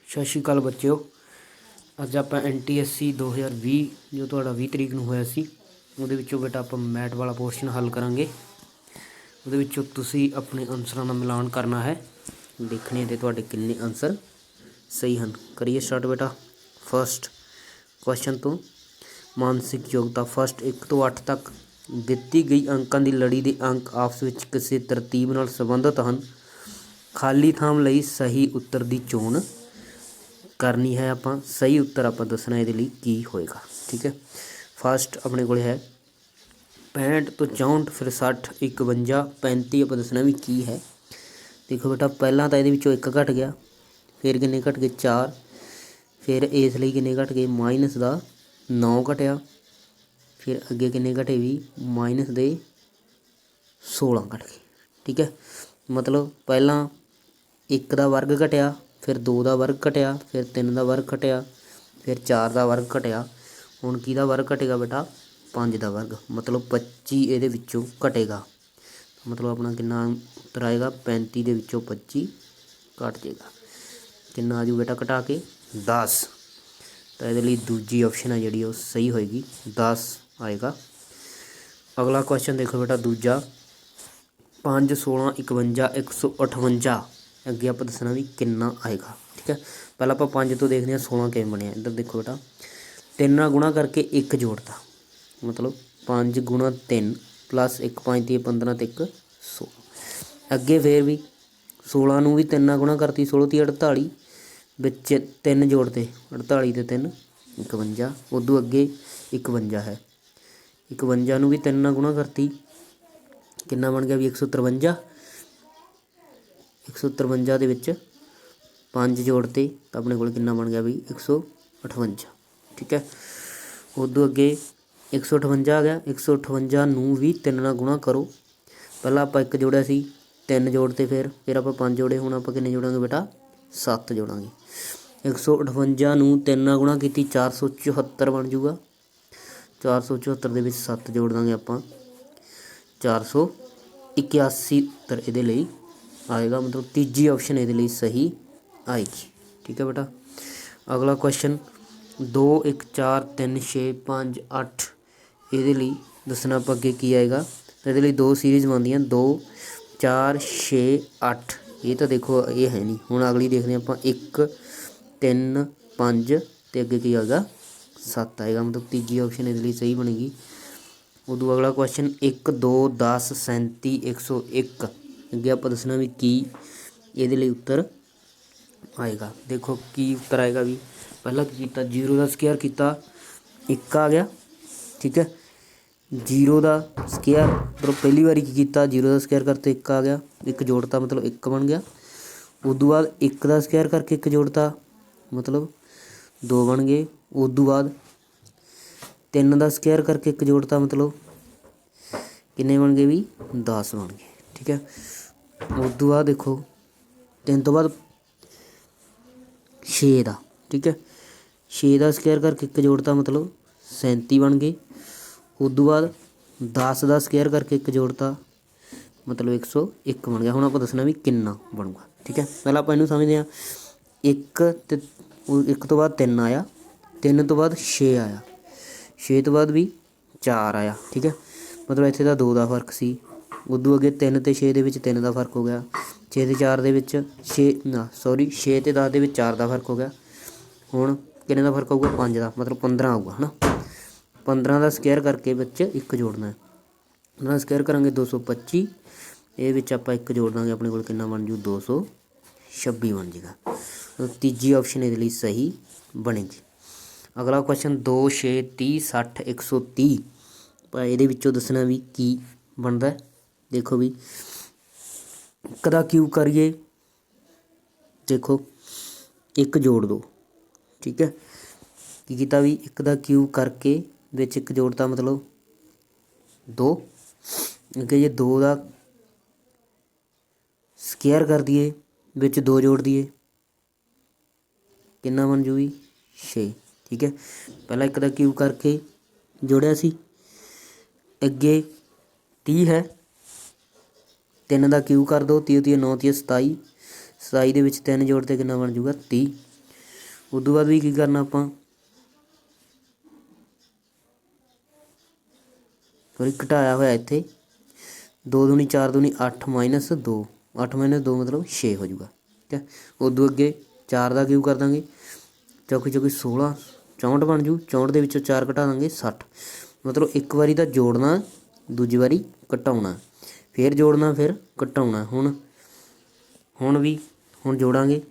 ਸਤਿ ਸ਼੍ਰੀ ਅਕਾਲ ਬੱਚਿਓ। ਅੱਜ ਆਪਾਂ NTSC 2020 ਜੋ ਤੁਹਾਡਾ 20 ਤਰੀਕ ਨੂੰ ਹੋਇਆ ਸੀ ਉਹਦੇ ਵਿੱਚੋਂ ਬੇਟਾ ਆਪਾਂ ਮੈਥ ਵਾਲਾ ਪੋਰਸ਼ਨ ਹੱਲ ਕਰਾਂਗੇ। ਉਹਦੇ ਵਿੱਚੋਂ ਤੁਸੀਂ ਆਪਣੇ ਆਨਸਰਾਂ ਦਾ ਮਿਲਾਨ ਕਰਨਾ ਹੈ, ਦੇਖਣੇ ਤੇ ਤੁਹਾਡੇ ਕਿੰਨੇ ਆਨਸਰ ਸਹੀ ਹਨ। ਕਰੀਏ ਸਟਾਰਟ ਬੇਟਾ। ਫਸਟ ਕੁਐਸਚਨ ਤੋਂ ਮਾਨਸਿਕ ਯੋਗਤਾ। ਫਸਟ 1 ਤੋਂ 8 ਤੱਕ ਦਿੱਤੀ ਗਈ ਅੰਕਾਂ ਦੀ ਲੜੀ ਦੇ ਅੰਕ ਆਪਸ ਵਿੱਚ ਕਿਸੇ ਤਰਤੀਬ ਨਾਲ ਸੰਬੰਧਿਤ ਹਨ। ਖਾਲੀ ਥਾਂ ਲਈ ਸਹੀ ਉੱਤਰ ਦੀ ਚੋਣ करनी है। आप सही उत्तर आप दसना ये की होएगा। ठीक है, फस्ट अपने को है 65 तो 64 फिर 60 51 35 आप दसना भी की है। देखो बेटा पहला तो ये एक घट गया, फिर किन्ने घट गए 4, फिर इसलिए किन्ने घट गए माइनस का 9 घटिया, फिर अगे किन्ने घटे भी माइनस दे 16 घट गए। ठीक है, मतलब पहला 1 का वर्ग घटिया, फिर 2 का वर्ग घटिया, फिर 3 का वर्ग घटिया, फिर 4 का वर्ग घटिया। हुण किहदा वर्ग घटेगा बेटा 5 का वर्ग, मतलब 25 ये घटेगा। मतलब अपना कितना उत्तर आएगा 35 के विचों 25 घट जाएगा। कितना आजू बेटा घटा के 10। तो ये दूजी ऑप्शन है जी सही होएगी, 10 आएगा। अगला क्वेश्चन देखो बेटा दूजा 5 16 51 158 अगे आप दसना भी कितना आएगा। ठीक है, पहला आप 5 तो देखते हैं 16 किवें बनिया। इधर देखो बेटा 3 नाल गुणा करके 1 जोड़ता, मतलब 5 गुणा 3 प्लस 1 5 3 15 ते 1 16। अगे फिर भी 16 नूं भी 3 नाल गुणा करती 16 ती 48 बिच 3 जोड़ते 48 ते 3 51। उदों अगे 51 है, 51 नूं भी 3 नाल गुणा करती कितना बन गया भी 153। 153 ਦੇ ਵਿੱਚ 5 जोड़ते तो अपने को कितना बन गया भी 158। ठीक है, उदों अगे 158 आ गया, 158 नूं भी 3 नाल गुणा करो। पहला आप 1 जोड़िया सी 3 जोड़ते, फिर आप 5 जोड़े, हुण आप किन्ने जोड़ांगे बेटा 7 जोड़ांगे। 158 नूं 3 नाल गुणा की 474 बन जूगा। 474 ਦੇ ਵਿੱਚ 7 जोड़ देंगे आप 481 उत्तर ये आएगा, मतलब तीजी ऑप्शन ये सही आएगी। ठीक है बेटा, अगला क्वेश्चन 2 1 4 3 6 5 8 ये दसना आप अगे की आएगा। तो ये 2 सीरीज़ बनदियाँ 2 4 6 8। ये तो देखो ये है नहीं। हुण अगली देखते हैं आप 1 3 5 तो अगे की आएगा 7 आएगा, मतलब तीजी ऑप्शन ये सही बनेगी। उदों अगला क्वेश्चन 1 2 10 37 101 अगे आप दसना भी की ये उत्तर आएगा। देखो की उत्तर आएगा भी पहला किया 0 का स्केयर किया 1 आ गया। ठीक है, 0 का स्केयर मतलब पहली बारी की किया 0 का स्केयर करते 1 आ गया, 1 जोड़ता मतलब 1 बन गया। उदों बाद 1 का स्केयर करके 1 जोड़ता मतलब 2 बन गए। उदों बाद 3 का स्केयर करके 1 जोड़ता मतलब किन्ने बन गए भी 10 बन गए। ठीक है, उदों बाद देखो 3 तो बाद 6 का। ठीक है, 6 का स्केयर करके 1 जोड़ता मतलब 37 बन गए। उदों बाद 10 का स्केयर करके 1 जोड़ता मतलब 101 बन गया। हुण आप दसना भी कितना बनूगा। ठीक है, पहला आप इनू समझते हैं 1 तो बाद 3 आया, 3 तो बाद 6 आया, 6 तो बाद भी 4 आया। ठीक है, मतलब इत्थे तां 2 का फर्क सी। उदों अगे 3 ते 6 दे 3 का फर्क हो गया, 6 ते 4 दे 6 ते 10 दे 4 का फर्क हो गया। हुण किन्ने का फर्क आऊगा 5 का, मतलब 15 आऊगा है ना। 15 का स्केयर करके बच्चे 1 जोड़ना है, 15 स्केयर करांगे 225, ये आप 1 जोड़ देंगे अपने को कितना बन जू 226 बन जाएगा। तो तीजी ऑप्शन ये सही बनेगी। अगला क्वेश्चन 2 6 30 60 130 ये दसना भी की बनता है। देखो भी 1 का क्यूब करिए, देखो 1 जोड़ दो। ठीक है, की किया भी 1 का क्यूब करके विच 1 जोड़ता मतलब 2। अगे जे 2 का स्केयर कर दिए विच 2 जोड़ दिए कितना बन जू भी 6। ठीक है, पहला 1 का क्यूब करके जोड़िया सी, अगे 30 है, 3 का क्यूब कर दो 30 30 9 30 27, 27 ਦੇ ਵਿੱਚ 3 ਜੋੜ ਤੇ ਕਿੰਨਾ ਬਣ ਜੂਗਾ 30। उदू बाद भी की करना आपां सॉरी घटाया होया इत्थे 2 दूनी 4 दूनी 8 माइनस 2 8 माइनस 2 मतलब 6 हो जाऊगा। ठीक है, उदू अगे 4 का क्यूब कर देंगे, चौकी चौकी 16 64 बन जू। 64 के विचों 4 घटा देंगे 60, मतलब एक बारी तो जोड़ना दूजी बारी घटाउणा, फिर जोड़ना फिर घटाउणा। हुण भी हुण जोड़ांगे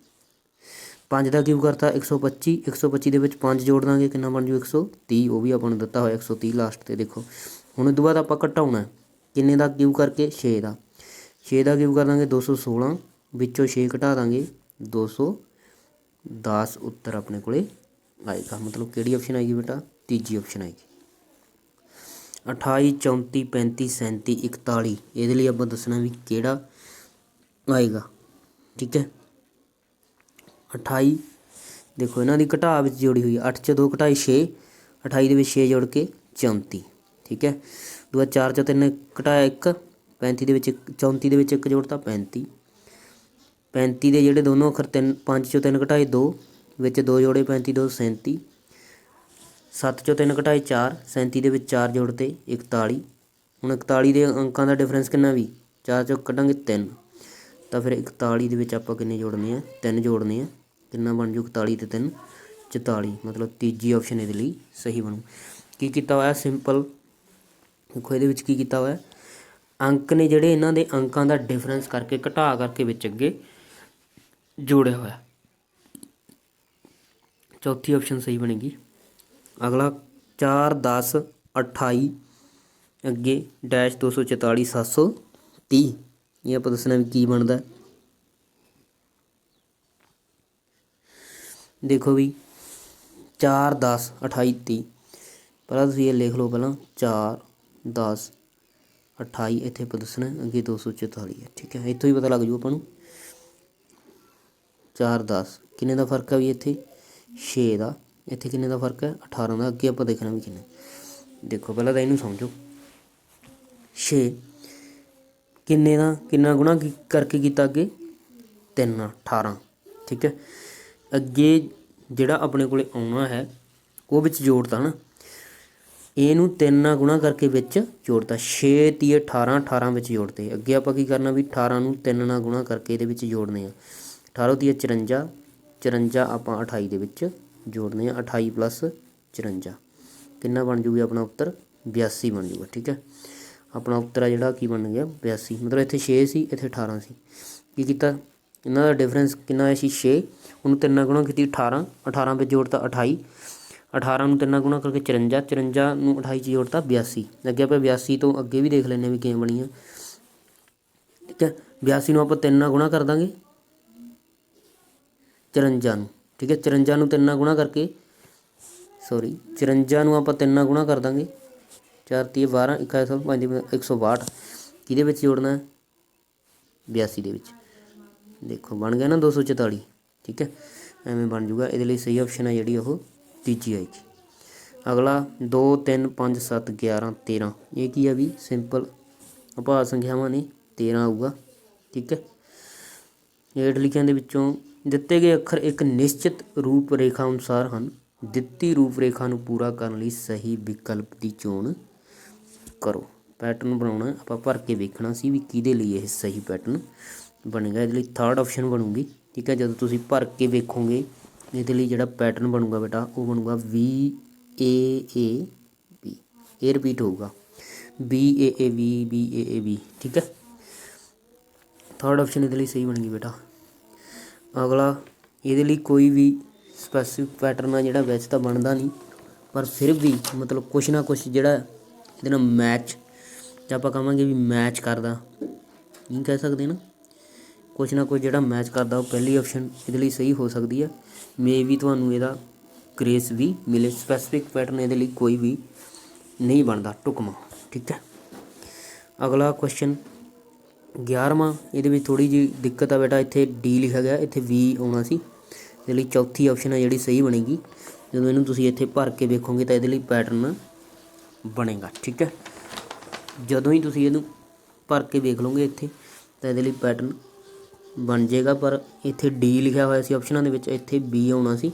5 का क्यूब करता 125, 125 के विच 5 जोड़ देंगे कितना बन जू 130, वो भी आपां नूं दिता होया 130 लास्ट ते देखो। हुण इस बाद आपां घटाउणा किन्ने का क्यूब करके 6 का, 6 का क्यूब कर देंगे 216, विचों 6 घटा देंगे 210, उत्तर अपने कोले आएगा। मतलब किहड़ी ऑप्शन आएगी बेटा, तीजी ऑप्शन आएगी। 28 34 35 37 41 ये लिए आप दसना भी किहड़ा आएगा। ठीक है, 28 देखो इन्हों की घटा विच जोड़ी हुई है, 8 च 2 घटाई 6, 28 के 6 जोड़ के 34। ठीक है, दूआ 4 च 3 घटाया 1, 35 के 34 के 1 जोड़ता 35, 35 के जोड़े दोनों अखर 3, 5 चो 3 घटाए 2, विच 2 जोड़े 35 2 37, 7 चो 3 घटाए 4, 37 के 4 जोड़ते 41। हुण 41 के अंकों का डिफरेंस कितना भी 4 चो कटांगे 3, तो फिर 41 के आपां किन्ने जोड़ने हैं 3 जोड़ने हैं, कितना बन जू 41 ते 3 44, मतलब तीजी ऑप्शन ये लिए सही बनू। की कीता होया सिंपल देखो ये की कीता होया, अंक ने जिहड़े इन्हां दे अंकां दा डिफरेंस करके घटा करके विच अगे जोड़िया होया, चौथी ऑप्शन सही बनेगी। अगला 4 10 28 अगे डैश 244 730, ये आप दसना भी की बनता। देखो भी 4 10 28 30, पहला तुसीं ये लिख लो, पहला 4 10 28 इत्थे आप दसना अगे 244 है। ठीक है, इत्थों ही पता लग जू आपां नूं 4 10 किन्ने दा फर्क है भी इत्थे 6 का, इत्थे किन्ने दा फर्क है 18 का, अगे आपां देखना भी किन्ने। देखो पहला तो इनू समझो 6 किन्ने का किन्ना गुणा करके किया अगे 3 18। ठीक है, अगे जिहड़ा अपने कोले आउणा है वो विच जोड़ता ना, इनू 3 गुणा करके विच जोड़ता, 6 ती 18 18 विच जोड़ते। अगे आपां की करना भी 18 नूं 3 नाल गुणा करके इहदे विच जोड़ने आ, 18 ती 54 54 आपां 28 दे विच जोड़ने 28 प्लस 54 कितना बन जूगी अपना उत्तर 82 बन जूगा। ठीक है, अपना उत्तर है जिहड़ा की बन गया 82, मतलब इत्थे 6 सी इत्थे 18 सी। की कीता इन्हां दा डिफरेंस कितना है सी 6, उन्होंने 3 गुणा की 18 18 विच जोड़ता 28, 18 नूं 3 गुणा करके 54 54 नूं 28 च जोड़ता 82। अगे आप 82 तो अगे भी देख लें भी किवें बनी है। ठीक है, 82 नूं आपां 3 नाल गुणा कर देंगे 54 नूं। ठीक है, 54 नूं 3 नाल गुणा करके सॉरी 54 नूं आपां 3 नाल गुणा कर देंगे, 4 ती 12 1 162 किहदे विच जोड़ना है 82 दे विच। देखो बन गया ना 244। ठीक है, एवें बन जूगा, ये सही ऑप्शन है जी वो तीजी आएगी। अगला 2 3 5 7 11 13, ये की है भी सिंपल अभाज्य संख्यावां ने 13 आऊगा। ठीक है, हेठ लिखियां दे विचों दिते गए अखर एक निश्चित रूप रेखा अनुसार हैं, दिती रूप रेखा नूं पूरा करने लई सही विकल्प की चोण करो। पैटर्न बनाउणा आपां भर के वेखना सी भी किहदे लई ये सही पैटर्न बनेगा, ये थर्ड ऑप्शन बनूगी। ठीक है, जब तुसीं भर के वेखोगे ये जिहड़ा पैटर्न बनूगा बेटा वो बनूगा VAA B, ये रिपीट होगा BAA B BAA B। ठीक है, थर्ड ऑप्शन ये सही बन गई बेटा। अगला ये कोई भी स्पैसिफिक पैटर्न है जिहड़ा वैसे तो बनता नहीं, पर फिर भी मतलब कुछ ना कुछ जिहड़ा इहदे नाल मैच जां आपां कहांगे भी मैच करदा, नहीं कह सकते ना, कुछ ना कुछ जिहड़ा मैच करदा, पहली ऑप्शन ये सही हो सकती है। मे भी तुहानूं इहदा ग्रेस भी मिले, स्पैसिफिक पैटर्न ये कोई भी नहीं बनता ढुकमा। ठीक है, अगला क्वेश्चन 11वां, ये थोड़ी जी दिक्कत है बेटा, इत्थे डी लिखा गया इत्थे V आना सी, ये चौथी ऑप्शन है जी सही बनेगी। जो इनू तुसीं इत्थे भर के वेखोगे तो ये पैटर्न बनेगा। ठीक है, जदों ही तुसीं इहनूं भर के वेख लोगे इत्थे तो ये पैटर्न बन जाएगा, पर इत्थे डी लिखा हुआ सी ऑप्शनों के विच, इत्थे B आना सी,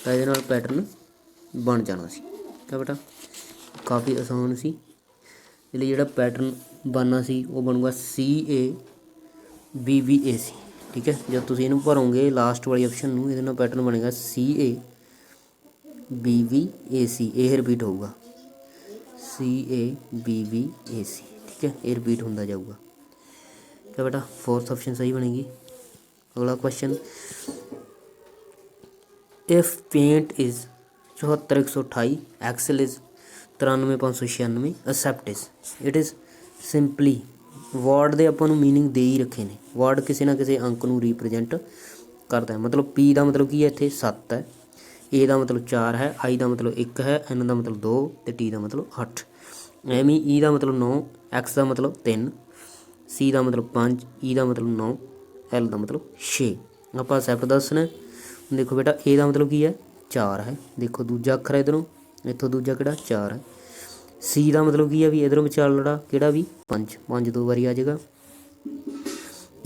ਤਾਂ ਇਹਦੇ ਨਾਲ ਪੈਟਰਨ ਬਣ ਜਾਣਾ ਸੀ। ਠੀਕ ਹੈ ਬੇਟਾ, ਕਾफ़ी ਆਸਾਨ ਸੀ। ਇਹਦੇ ਲਈ ਜਿਹੜਾ ਪੈਟਰਨ ਬਣਨਾ ਸੀ ਉਹ ਬਣੂਗਾ CABVAC। ਠੀਕ ਹੈ, ਜਦ ਤੁਸੀਂ ਇਹਨੂੰ ਭਰੋਗੇ ਲਾਸਟ ਵਾਲੀ ਆਪਸ਼ਨ ਨੂੰ, ਇਹਦੇ ਨਾਲ ਪੈਟਰਨ ਬਣੇਗਾ CABVAC। ਇਹ ਰਿਪੀਟ ਹੋਊਗਾ CABVAC। ठीक है, ये रिपीट होता जाऊगा। क्या बेटा, फोर्थ ऑप्शन सही बनेगी। अगला question, if paint is 74 128, excel is 93 596, except is, it is simply. Word ਦੇ ਆਪਾਂ ਨੂੰ मीनिंग ਦੇ ਹੀ ਰੱਖੇ ਨੇ। वर्ड ਕਿਸੇ ਨਾ ਕਿਸੇ ਅੰਕ ਨੂੰ ਰੀਪ੍ਰਜੈਂਟ ਕਰਦਾ ਹੈ। मतलब P ਦਾ मतलब ਕੀ ਹੈ, ਇੱਥੇ 7 ਹੈ, A ਦਾ मतलब 4 ਹੈ, I ਦਾ मतलब 1 ਹੈ, N ਦਾ मतलब 2 ਤੇ T ਦਾ मतलब 8। ਐਵੇਂ E ਦਾ मतलब 9, X ਦਾ मतलब 3, C ਦਾ मतलब 5, E ਦਾ मतलब 9, L ਦਾ मतलब 6। ਆਪਾਂ ਐਕਸੈਪਟ ਦੱਸਣਾ। ਦੇਖੋ ਬੇਟਾ, A ਦਾ मतलब ਕੀ ਹੈ, 4 ਹੈ। ਦੇਖੋ ਦੂਜਾ ਅੱਖਰ ਹੈ ਇੱਧਰੋਂ, ਇੱਥੋਂ ਦੂਜਾ ਕਿਹੜਾ 4 ਹੈ। C ਦਾ मतलब ਕੀ ਹੈ ਵੀ ਇੱਧਰੋਂ ਵਿਚਾਲੜਾ ਕਿਹੜਾ ਵੀ 5, 5 ਦੋ ਵਾਰੀ ਆ ਜਾਏਗਾ।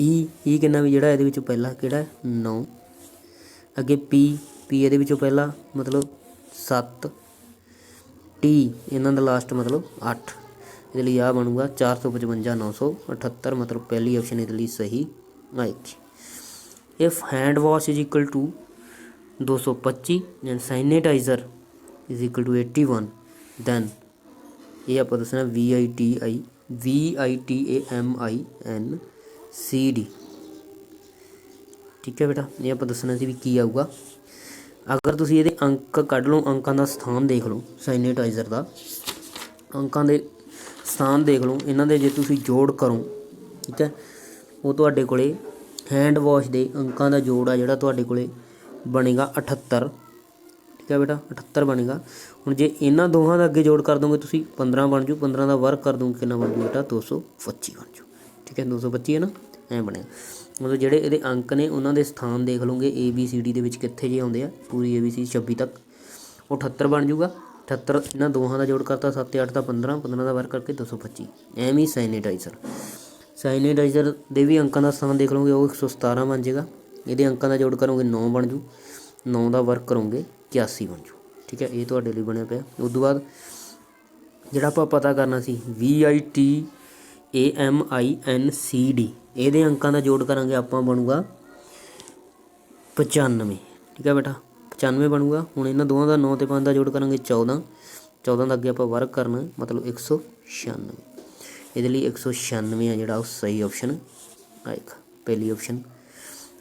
E ਕਿੰਨਾ ਵੀ ਜਿਹੜਾ ਇਹਦੇ ਵਿੱਚੋਂ ਪਹਿਲਾ ਕਿਹੜਾ 9। ਅੱਗੇ P ਇਹਦੇ ਵਿੱਚੋਂ ਪਹਿਲਾ ਮਤਲਬ 7, T ਇਹਨਾਂ ਦਾ ਲਾਸਟ ਮਤਲਬ 8। ਇਹਦੇ ਲਈ ਆ ਬਣੂਗਾ 455 978, ਮਤਲਬ ਪਹਿਲੀ ਆਪਸ਼ਨ ਇਹਦੇ ਲਈ ਸਹੀ ਆਏਗੀ। If hand wash is equal to 225 and sanitiser is equal to 81, then ये आप दसना VITAMINCD। ठीक है बेटा, ये आप दसना सी भी की आऊगा। अगर तुसी ये अंक कढ़ लो, अंकों का स्थान देख लो, सैनिटाइज़र का अंकों के स्थान देख लो, इन्हों के जे तुसी जोड़ करो, ठीक है, वो तुहाडे कोले हैंड वॉश के अंकों का जोड़ आ जिहड़ा तुहाडे कोले बनेगा 78। ठीक है बेटा, 78 बनेगा। हुण जे इन्हां दोवां दा अगे जोड़ कर दोगे तुसी 15 बन जू, 15 का वर्क कर दोगे कितना बन जू बेटा 225 बन जू। ठीक है, 225 है ना, ऐ बनेगा। मतलब ਜਿਹੜੇ ਇਹਦੇ अंक ने उन्होंने स्थान देख लोगे ABCD ਦੇ ਵਿੱਚ ਕਿੱਥੇ ਜੇ ਆਉਂਦੇ ਆ, पूरी ABC 26 तक, वो 78 बन जूगा। 78 ਇਹਨਾਂ ਦੋਹਾਂ ਦਾ ਜੋੜ ਕਰਤਾ 7 ਤੇ 8 ਦਾ 15, 15 ਦਾ ਵਰਕ ਕਰਕੇ 225। ਐਵੇਂ ਹੀ ਸੈਨੀਟਾਈਜ਼ਰ ਦੇ ਵੀ ਅੰਕਾਂ ਦਾ ਸਥਾਨ ਦੇਖ ਲਓਗੇ, ਉਹ 117 ਬਣ ਜਾਏਗਾ। ਇਹਦੇ ਅੰਕਾਂ ਦਾ ਜੋੜ ਕਰੋਗੇ 9 ਬਣ ਜੂ, 9 ਦਾ ਵਰਕ ਕਰੋਗੇ 81 ਬਣ ਜੂ। ਠੀਕ ਹੈ, ਇਹ ਤੁਹਾਡੇ ਲਈ ਬਣਿਆ ਪਿਆ। ਉਸ ਤੋਂ ਬਾਅਦ ਜਿਹੜਾ ਆਪਾਂ ਪਤਾ ਕਰਨਾ ਸੀ VITAMINCD, ਇਹਦੇ ਅੰਕਾਂ ਦਾ ਜੋੜ ਕਰਾਂਗੇ ਆਪਾਂ ਬਣੂਗਾ 95। ਠੀਕ ਹੈ ਬੇਟਾ, 95 ਬਣੂਗਾ। ਹੁਣ ਇਹਨਾਂ ਦੋਵਾਂ ਦਾ 9 ਤੇ 5 ਦਾ ਜੋੜ ਕਰਾਂਗੇ 14, 14 ਦਾ ਅੱਗੇ ਆਪਾਂ ਵਰਕ ਕਰਨਾ मतलब 196। ਇਹਦੇ ਲਈ 196 ਆ ਜਿਹੜਾ ਉਹ ਸਹੀ ਆਪਸ਼ਨ ਆਏਗਾ, ਪਹਿਲੀ ਆਪਸ਼ਨ।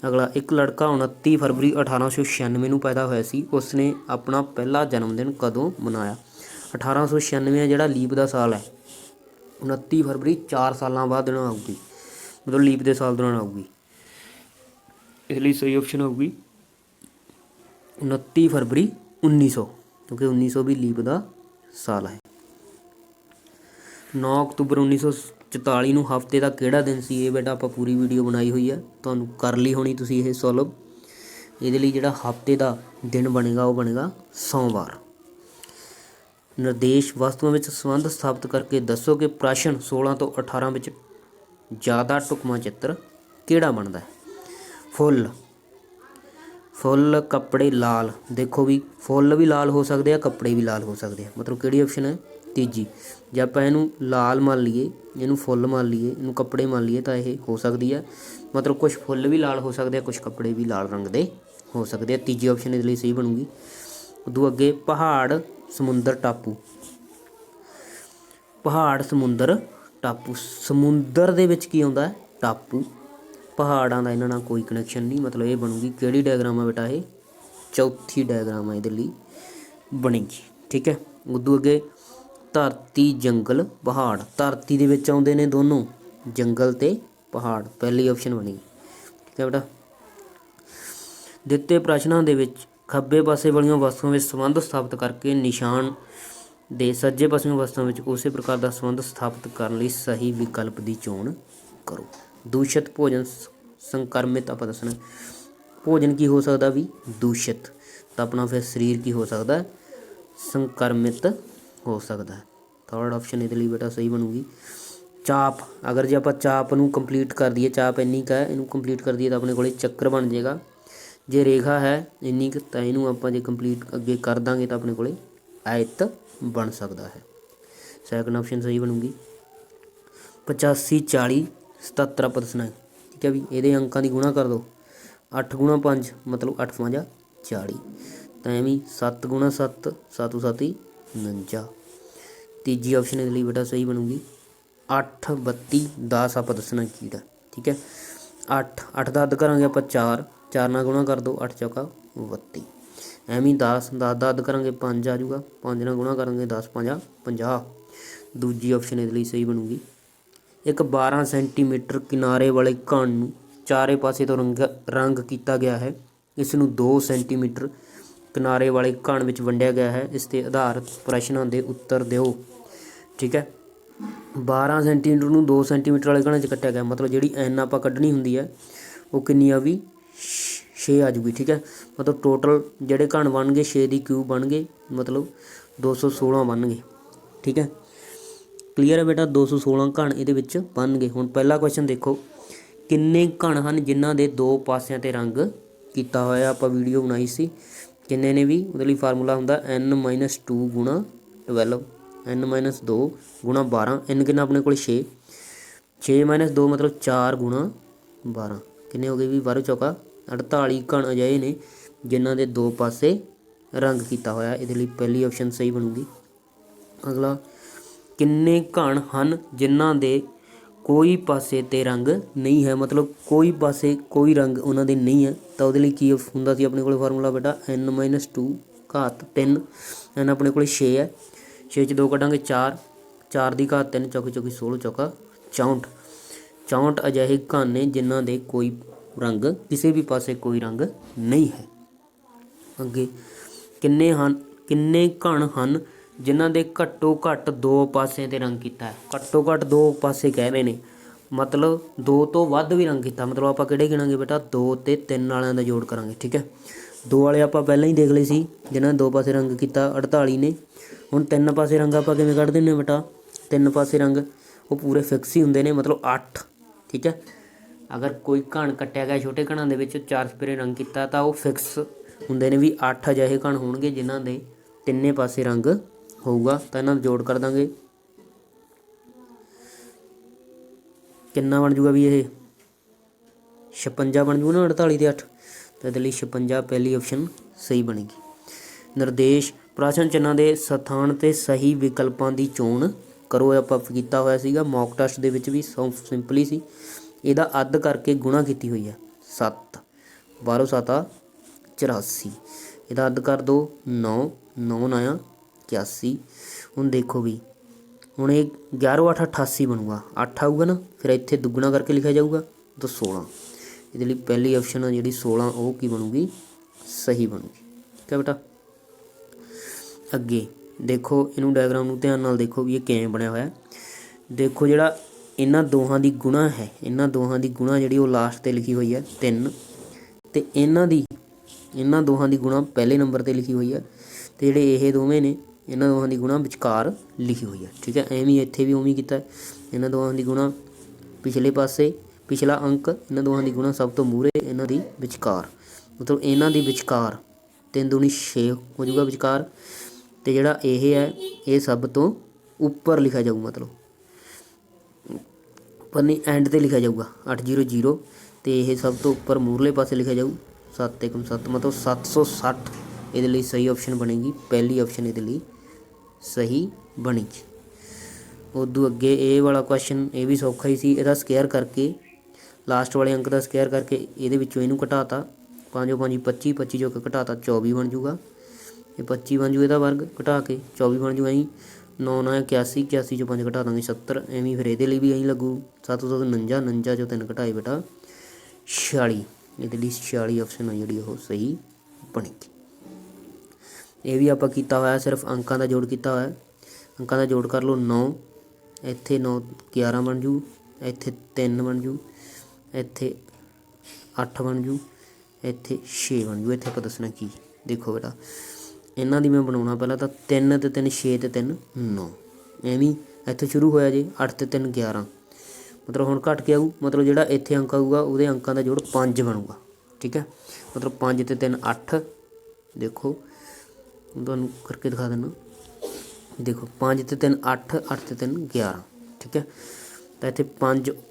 ਅਗਲਾ, ਇੱਕ ਲੜਕਾ 29 ਫਰਵਰੀ 1896 ਨੂੰ ਪੈਦਾ ਹੋਇਆ ਸੀ, ਉਸਨੇ ਆਪਣਾ ਪਹਿਲਾ ਜਨਮ ਦਿਨ ਕਦੋਂ ਮਨਾਇਆ। 1896 ਜਿਹੜਾ ਲੀਪ ਦਾ ਸਾਲ ਹੈ, 29 ਫਰਵਰੀ 4 ਸਾਲਾਂ ਬਾਅਦ ਦਿਨ ਆਊਗੀ, मतलब लीप के साल दौरान आऊगी। इसलिए सही ऑप्शन होगी 29 फरवरी 1900, क्योंकि 1900 भी लीप का साल है। 9 अक्तूबर 1944 ਨੂੰ ਹਫ਼ਤੇ ਦਾ ਕਿਹੜਾ ਦਿਨ ਸੀ। ਇਹ ਬੇਟਾ ਆਪਾਂ ਪੂਰੀ ਵੀਡੀਓ ਬਣਾਈ ਹੋਈ ਹੈ, ਤੁਹਾਨੂੰ ਕਰ ਲਈ ਹੋਣੀ ਤੁਸੀਂ ਇਹ ਸੋਲਵ। ਇਹਦੇ ਲਈ ਜਿਹੜਾ ਹਫ਼ਤੇ ਦਾ ਦਿਨ ਬਣੇਗਾ ਉਹ ਬਣੇਗਾ ਸੋਮਵਾਰ। ਨਿਰਦੇਸ਼ ਵਸਤੂਆਂ ਵਿੱਚ ਸੰਬੰਧ ਸਥਾਪਿਤ ਕਰਕੇ ਦੱਸੋ ਕਿ ਪ੍ਰਸ਼ਨ 16 ਤੋਂ 18 ਵਿੱਚ ज़्यादा ढुकवां चित्र किहड़ा बनता है। फुल कपड़े लाल, देखो भी फुल भी लाल हो सकते हैं, कपड़े भी लाल हो सकते हैं, मतलब किहड़ी ऑप्शन है तीजी। जे आपां इहनूं लाल मान लीए, इहनूं फुल मान लीए, इहनूं कपड़े मान लीए तो यह हो सकती है, मतलब कुछ फुल भी लाल हो सकते हैं, कुछ कपड़े भी लाल रंग के हो सकते हैं। तीजी ऑप्शन इस लिए सही बनूगी। उदों अगे पहाड़ समुंदर टापू, पहाड़ समुंदर टापू, समुंदर ਦੇ ਵਿੱਚ ਕੀ ਆਉਂਦਾ ਹੈ ਟਾਪੂ, ਪਹਾੜਾਂ ਦਾ ਇਹਨਾਂ ਨਾਲ ਕੋਈ ਕਨੈਕਸ਼ਨ ਨਹੀਂ। मतलब ਇਹ ਬਣੂਗੀ ਕਿਹੜੀ ਡਾਇਗਰਾਮ ਆ ਬੇਟਾ, ਇਹ ਚੌਥੀ ਡਾਇਗਰਾਮ ਆ ਇਹਦੇ ਲਈ ਬਣੇਗੀ। ਠੀਕ ਹੈ, ਉਦੋਂ ਅੱਗੇ ਧਰਤੀ ਜੰਗਲ ਪਹਾੜ, ਧਰਤੀ ਦੇ ਵਿੱਚ ਆਉਂਦੇ ਨੇ ਦੋਨੋਂ, ਜੰਗਲ ਤੇ ਪਹਾੜ, ਪਹਿਲੀ ਆਪਸ਼ਨ ਬਣੇਗੀ। ਠੀਕ ਹੈ ਬੇਟਾ, ਦਿੱਤੇ ਪ੍ਰਸ਼ਨਾਂ ਦੇ ਵਿੱਚ ਖੱਬੇ ਪਾਸੇ ਵਾਲੀਆਂ ਵਸਤੂਆਂ ਵਿੱਚ ਸੰਬੰਧ ਸਥਾਪਿਤ ਕਰਕੇ ਨਿਸ਼ਾਨ ਦੇ ਸੱਜੇ ਪਾਸਿਓਂ ਵਸਤਾਂ ਵਿੱਚ ਉਸੇ ਪ੍ਰਕਾਰ ਦਾ ਸੰਬੰਧ ਸਥਾਪਿਤ ਕਰਨ ਲਈ ਸਹੀ ਵਿਕਲਪ ਦੀ ਚੋਣ ਕਰੋ। ਦੂਸ਼ਿਤ ਭੋਜਨ ਸੰਕਰਮਿਤ, ਆਪਾਂ ਦੱਸਣਾ ਭੋਜਨ ਕੀ ਹੋ ਸਕਦਾ ਵੀ ਦੂਸ਼ਿਤ, ਤਾਂ ਆਪਣਾ ਫਿਰ ਸਰੀਰ ਕੀ ਹੋ ਸਕਦਾ ਸੰਕਰਮਿਤ ਹੋ ਸਕਦਾ। ਥਰਡ ਆਪਸ਼ਨ ਇਹਦੇ ਲਈ ਬੇਟਾ ਸਹੀ ਬਣੂਗੀ। ਚਾਪ, ਅਗਰ ਜੇ ਆਪਾਂ ਚਾਪ ਨੂੰ ਕੰਪਲੀਟ ਕਰ ਦਈਏ, ਚਾਪ ਇੰਨੀ ਕੁ ਹੈ, ਇਹਨੂੰ ਕੰਪਲੀਟ ਕਰ ਦਈਏ ਤਾਂ ਆਪਣੇ ਕੋਲ ਚੱਕਰ ਬਣ ਜਾਏਗਾ। ਜੇ ਰੇਖਾ ਹੈ ਇੰਨੀ ਕੁ ਤਾਂ ਇਹਨੂੰ ਆਪਾਂ ਜੇ ਕੰਪਲੀਟ ਅੱਗੇ ਕਰ ਦਾਂਗੇ ਤਾਂ ਆਪਣੇ ਕੋਲੇ ਆਇਤ ਬਣ ਸਕਦਾ ਹੈ। ਸੈਕੰਡ ਆਪਸ਼ਨ ਸਹੀ ਬਣੂਗੀ। 85 40 77 ਆਪਾਂ ਦੱਸਣਾ ਹੈ, ਠੀਕ ਹੈ ਵੀ। ਇਹਦੇ ਅੰਕਾਂ ਦੀ ਗੁਣਾ ਕਰ ਦਿਓ, 8 ਗੁਣਾ 5 ਮਤਲਬ 8 5 40, ਤਾਂ ਐਵੇਂ 7 ਗੁਣਾ 7 7 7 49। ਤੀਜੀ ਆਪਸ਼ਨ ਇਹਦੇ ਲਈ ਬੇਟਾ ਸਹੀ ਬਣੂਗੀ 8 32 10 ਆਪਾਂ ਦੱਸਣਾ ਕੀ ਦਾ, ਠੀਕ ਹੈ। 8 ਦਾ ਅੱਧ ਕਰਾਂਗੇ ਆਪਾਂ 4 ਨਾਲ ਗੁਣਾ ਕਰ ਦਿਓ, 8 ਚੌਕਾ 32। ਐਵੇਂ 10 ਦਾ ਅੱਧ ਕਰਾਂਗੇ 5 ਆ ਜਾਊਗਾ, 5 ਨਾਲ ਗੁਣਾ ਕਰਾਂਗੇ 10 5 50। ਦੂਜੀ ਆਪਸ਼ਨ ਇਹਦੇ ਲਈ ਸਹੀ ਬਣੂਗੀ। ਇੱਕ 12 ਸੈਂਟੀਮੀਟਰ ਕਿਨਾਰੇ ਵਾਲੇ ਘਣ ਨੂੰ ਚਾਰੇ ਪਾਸੇ ਤੋਂ ਰੰਗ ਕੀਤਾ ਗਿਆ ਹੈ। ਇਸ ਨੂੰ 2 ਸੈਂਟੀਮੀਟਰ ਕਿਨਾਰੇ ਵਾਲੇ ਘਣ ਵਿੱਚ ਵੰਡਿਆ ਗਿਆ ਹੈ। ਇਸ 'ਤੇ ਆਧਾਰਿਤ ਪ੍ਰਸ਼ਨਾਂ ਦੇ ਉੱਤਰ ਦਿਓ, ਠੀਕ ਹੈ। 12 ਸੈਂਟੀਮੀਟਰ ਨੂੰ 2 ਸੈਂਟੀਮੀਟਰ ਵਾਲੇ ਘਣਾਂ 'ਚ ਕੱਟਿਆ ਗਿਆ, ਮਤਲਬ ਜਿਹੜੀ ਐਨ ਆਪਾਂ ਕੱਢਣੀ ਹੁੰਦੀ ਹੈ ਉਹ ਕਿੰਨੀ ਆ ਵੀ 6 ਆ ਜੂਗੀ, ਠੀਕ ਹੈ। ਮਤਲਬ ਟੋਟਲ ਜਿਹੜੇ ਘਣ ਬਣ ਗਏ 6 ਦੀ ਕਿਊਬ ਬਣ ਗਏ, ਮਤਲਬ 216 ਬਣ ਗਏ, ਠੀਕ ਹੈ। ਕਲੀਅਰ ਹੈ ਬੇਟਾ, 216 ਘਣ ਇਹਦੇ ਵਿੱਚ ਬਣ ਗਏ। ਹੁਣ ਪਹਿਲਾ ਕੁਐਸਚਨ ਦੇਖੋ, ਕਿੰਨੇ ਘਣ ਹਨ ਜਿਨ੍ਹਾਂ ਦੇ ਦੋ ਪਾਸਿਆਂ 'ਤੇ ਰੰਗ ਕੀਤਾ ਹੋਇਆ। ਆਪਾਂ ਵੀਡੀਓ ਬਣਾਈ ਸੀ, ਕਿੰਨੇ ਨੇ ਵੀ ਉਹਦੇ ਲਈ ਫਾਰਮੂਲਾ ਹੁੰਦਾ n-2 ਗੁਣਾ 12, n-2 ਗੁਣਾ 12, n ਕਿੰਨਾ ਆਪਣੇ ਕੋਲ 6, 6 - 2 ਮਤਲਬ 4 ਗੁਣਾ 12, ਕਿੰਨੇ ਹੋ ਗਏ ਵੀ 12 ਚੌਕਾ 48 ਘਣ ਅਜਿਹੇ ਨੇ ਜਿਨ੍ਹਾਂ ਦੇ ਦੋ ਪਾਸੇ ਰੰਗ ਕੀਤਾ ਹੋਇਆ। ਇਹਦੇ ਲਈ ਪਹਿਲੀ ਆਪਸ਼ਨ ਸਹੀ ਬਣੂਗੀ। ਅਗਲਾ, ਕਿੰਨੇ ਘਣ ਹਨ ਜਿਨ੍ਹਾਂ ਦੇ ਕੋਈ ਪਾਸੇ 'ਤੇ ਰੰਗ ਨਹੀਂ ਹੈ, ਮਤਲਬ ਕੋਈ ਪਾਸੇ ਕੋਈ ਰੰਗ ਉਹਨਾਂ ਦੇ ਨਹੀਂ ਹੈ, ਤਾਂ ਉਹਦੇ ਲਈ ਕੀ ਹੁੰਦਾ ਸੀ ਆਪਣੇ ਕੋਲ ਫਾਰਮੂਲਾ ਬੇਟਾ n-2 ਘਾਤ 3, n ਆਪਣੇ ਕੋਲ 6 ਹੈ, 6 'ਚ 2 ਕੱਢਾਂਗੇ 4, 4 ਦੀ ਘਾਤ 3 ਚੌਕੀ ਚੌਕੀ 16 ਚੌਕਾ 64, 64 ਅਜਿਹੇ ਘਣ ਨੇ ਜਿਨ੍ਹਾਂ ਦੇ ਕੋਈ ਰੰਗ ਕਿਸੇ ਵੀ ਪਾਸੇ ਕੋਈ ਰੰਗ ਨਹੀਂ ਹੈ। ਅੱਗੇ, ਕਿੰਨੇ ਘਣ ਹਨ ਜਿਨ੍ਹਾਂ ਦੇ ਘੱਟੋ ਘੱਟ ਦੋ ਪਾਸਿਆਂ 'ਤੇ ਰੰਗ ਕੀਤਾ ਹੈ। ਘੱਟੋ ਘੱਟ ਦੋ ਪਾਸੇ ਕਹਿ ਰਹੇ ਨੇ, ਮਤਲਬ 2 ਤੋਂ ਵੱਧ ਵੀ ਰੰਗ ਕੀਤਾ, ਮਤਲਬ ਆਪਾਂ ਕਿਹੜੇ ਗਿਣਾਂਗੇ ਬੇਟਾ 2 ਅਤੇ 3 ਵਾਲਿਆਂ ਦਾ ਜੋੜ ਕਰਾਂਗੇ, ਠੀਕ ਹੈ। 2 ਵਾਲੇ ਆਪਾਂ ਪਹਿਲਾਂ ਹੀ ਦੇਖ ਲਏ ਸੀ ਜਿਨ੍ਹਾਂ ਨੇ ਦੋ ਪਾਸੇ ਰੰਗ ਕੀਤਾ 48 ਨੇ। ਹੁਣ 3 ਪਾਸੇ ਰੰਗ ਆਪਾਂ ਕਿਵੇਂ ਕੱਢ ਦਿੰਦੇ ਹਾਂ ਬੇਟਾ, 3 ਪਾਸੇ ਰੰਗ ਉਹ ਪੂਰੇ ਫਿਕਸ ਹੀ ਹੁੰਦੇ ਨੇ, ਮਤਲਬ 8, ਠੀਕ ਹੈ। ਅਗਰ ਕੋਈ ਘਣ ਕੱਟਿਆ ਗਿਆ ਛੋਟੇ ਘਣਾਂ ਦੇ ਵਿੱਚ 4 ਸਪੇਰੇ ਰੰਗ ਕੀਤਾ ਤਾਂ ਉਹ ਫਿਕਸ ਹੁੰਦੇ ਨੇ ਵੀ 8 ਅਜਿਹੇ ਘਣ ਹੋਣਗੇ ਜਿਨ੍ਹਾਂ ਦੇ ਤਿੰਨੇ ਪਾਸੇ ਰੰਗ ਹੋਊਗਾ। ਤਾਂ ਇਹਨਾਂ ਦਾ ਜੋੜ ਕਰ ਦਾਂਗੇ, ਕਿੰਨਾ ਬਣ ਜੂਗਾ ਵੀ ਇਹ 56 ਬਣ ਜੂਗਾ ਨਾ, 48 ਅਤੇ 8, ਤਾਂ ਇਹਦੇ ਲਈ 56 ਪਹਿਲੀ ਆਪਸ਼ਨ ਸਹੀ ਬਣੇਗੀ। ਨਿਰਦੇਸ਼ ਪ੍ਰਸ਼ਨ ਚਿੰਨ੍ਹਾਂ ਦੇ ਸਥਾਨ 'ਤੇ ਸਹੀ ਵਿਕਲਪਾਂ ਦੀ ਚੋਣ ਕਰੋ। ਇਹ ਆਪਾਂ ਕੀਤਾ ਹੋਇਆ ਸੀਗਾ ਮੌਕ ਟੈਸਟ ਦੇ ਵਿੱਚ ਵੀ, ਸਿੰਪਲੀ ਸੀ। ਇਹਦਾ ਅੱਧ ਕਰਕੇ ਗੁਣਾ ਕੀਤੀ ਹੋਈ ਹੈ 7, 12 7 84, ਇਹਦਾ ਅੱਧ ਕਰ ਦਿਓ 9, 9 9 81। ਹੁਣ ਦੇਖੋ ਵੀ, ਹੁਣ ਇਹ 11 8 88 ਬਣੂਗਾ, 8 ਆਊਗਾ ਨਾ, ਫਿਰ ਇੱਥੇ ਦੁੱਗਣਾ ਕਰਕੇ ਲਿਖਿਆ ਜਾਊਗਾ ਤਾਂ 16। ਇਹਦੇ ਲਈ ਪਹਿਲੀ ਆਪਸ਼ਨ ਆ ਜਿਹੜੀ 16 ਉਹ ਕੀ ਬਣੂਗੀ, ਸਹੀ ਬਣੂਗੀ, ਠੀਕ ਹੈ ਬੇਟਾ। ਅੱਗੇ ਦੇਖੋ, ਇਹਨੂੰ ਡਾਇਗਰਾਮ ਨੂੰ ਧਿਆਨ ਨਾਲ ਦੇਖੋ ਵੀ ਇਹ ਕਿਵੇਂ ਬਣਿਆ ਹੋਇਆ। ਦੇਖੋ ਜਿਹੜਾ ਇਹਨਾਂ ਦੋਹਾਂ ਦੀ ਗੁਣਾ ਹੈ, ਇਹਨਾਂ ਦੋਹਾਂ ਦੀ ਗੁਣਾ ਜਿਹੜੀ ਉਹ ਲਾਸਟ 'ਤੇ ਲਿਖੀ ਹੋਈ ਹੈ 3, ਅਤੇ ਇਹਨਾਂ ਦੋਹਾਂ ਦੀ ਗੁਣਾ ਪਹਿਲੇ ਨੰਬਰ 'ਤੇ ਲਿਖੀ ਹੋਈ ਹੈ, ਅਤੇ ਜਿਹੜੇ ਇਹ ਦੋਵੇਂ ਨੇ ਇਹਨਾਂ ਦੋਹਾਂ ਦੀ ਗੁਣਾ ਵਿਚਕਾਰ ਲਿਖੀ ਹੋਈ ਹੈ, ਠੀਕ ਹੈ। ਐਵੇਂ ਇੱਥੇ ਵੀ ਉਵੇਂ ਕੀਤਾ, ਇਹਨਾਂ ਦੋਹਾਂ ਦੀ ਗੁਣਾ ਪਿਛਲੇ ਪਾਸੇ ਪਿਛਲਾ ਅੰਕ, ਇਹਨਾਂ ਦੋਹਾਂ ਦੀ ਗੁਣਾ ਸਭ ਤੋਂ ਮੂਹਰੇ, ਇਹਨਾਂ ਦੀ ਵਿਚਕਾਰ, ਮਤਲਬ ਇਹਨਾਂ ਦੀ ਵਿਚਕਾਰ 3 ਦੂਣੀ 6 ਹੋ ਜਾਊਗਾ ਵਿਚਕਾਰ, ਅਤੇ ਜਿਹੜਾ ਇਹ ਹੈ ਇਹ ਸਭ ਤੋਂ ਉੱਪਰ ਲਿਖਿਆ ਜਾਊ, ਮਤਲਬ ਪਰ ਨਹੀਂ ਐਂਡ 'ਤੇ ਲਿਖਿਆ ਜਾਊਗਾ 8 0 0, ਅਤੇ ਇਹ ਸਭ ਤੋਂ ਉੱਪਰ ਮੂਹਰਲੇ ਪਾਸੇ ਲਿਖਿਆ ਜਾਊ 7 1 7, ਮਤਲਬ 760। ਇਹਦੇ ਲਈ ਸਹੀ ਆਪਸ਼ਨ ਬਣੇਗੀ, ਪਹਿਲੀ ਆਪਸ਼ਨ ਇਹਦੇ ਲਈ ਸਹੀ ਬਣੇਗੀ। ਉਦੋਂ ਅੱਗੇ ਇਹ ਵਾਲਾ ਕੁਐਸਚਨ ਇਹ ਵੀ ਸੌਖਾ ਹੀ ਸੀ। ਇਹਦਾ ਸਕੇਅਰ ਕਰਕੇ ਲਾਸਟ ਵਾਲੇ ਅੰਕ ਦਾ ਸਕੇਅਰ ਕਰਕੇ ਇਹਦੇ ਵਿੱਚੋਂ ਇਹਨੂੰ ਘਟਾਤਾ, 5 5 25, 25 ਚੋਂ ਘਟਾਤਾ 24 ਬਣ ਜੂਗਾ, ਇਹ 25 ਬਣ ਜੂ, ਇਹਦਾ ਵਰਗ ਘਟਾ ਕੇ 24 ਬਣ ਜੂ। ਐਂ 9 9 81, 81 ਚੋਂ 5 ਘਟਾ ਦਾਂਗੇ 70, ਐਵੇਂ ਫਿਰ ਇਹਦੇ ਲਈ ਵੀ ਐਂ ਲੱਗੂ 7 7 49, 49 ਚੋਂ 3 ਘਟਾਏ ਬੇਟਾ 46। ਇਹਦੇ ਲਈ 46 ਆਪਸ਼ਨ ਆ ਜਿਹੜੀ ਉਹ ਸਹੀ ਬਣੇਗੀ। ਇਹ ਵੀ ਆਪਾਂ ਕੀਤਾ ਹੋਇਆ, ਸਿਰਫ ਅੰਕਾਂ ਦਾ ਜੋੜ ਕੀਤਾ ਹੋਇਆ। ਅੰਕਾਂ ਦਾ ਜੋੜ ਕਰ ਲਓ 9, ਇੱਥੇ 9 11 ਬਣ ਜੂ, ਇੱਥੇ 3 ਬਣ ਜੂ, ਇੱਥੇ 8 ਬਣ ਜੂ, ਇੱਥੇ 6 ਬਣ ਜੂ। ਇੱਥੇ ਆਪਾਂ ਦੱਸਣਾ ਕੀ, ਦੇਖੋ ਬੇਟਾ ਇਹਨਾਂ ਦੀ ਮੈਂ ਬਣਾਉਣਾ ਪਹਿਲਾਂ ਤਾਂ 3 ਅਤੇ 3 6 ਅਤੇ 3 9, ਐਵੇਂ ਇੱਥੇ ਸ਼ੁਰੂ ਹੋਇਆ ਜੇ 8 ਅਤੇ 3 11, ਮਤਲਬ ਹੁਣ ਘੱਟ ਕੇ ਆਊ, ਮਤਲਬ ਜਿਹੜਾ ਇੱਥੇ ਅੰਕ ਆਊਗਾ ਉਹਦੇ ਅੰਕਾਂ ਦਾ ਜੋੜ 5 ਬਣੂਗਾ, ਠੀਕ ਹੈ। मतलब 5 ਤੇ 3 8। देखो ਤੁਹਾਨੂੰ करके दिखा देना। देखो 5 ਤੇ 3 8, 8 ਤੇ 3 11, ठीक है। तो इतने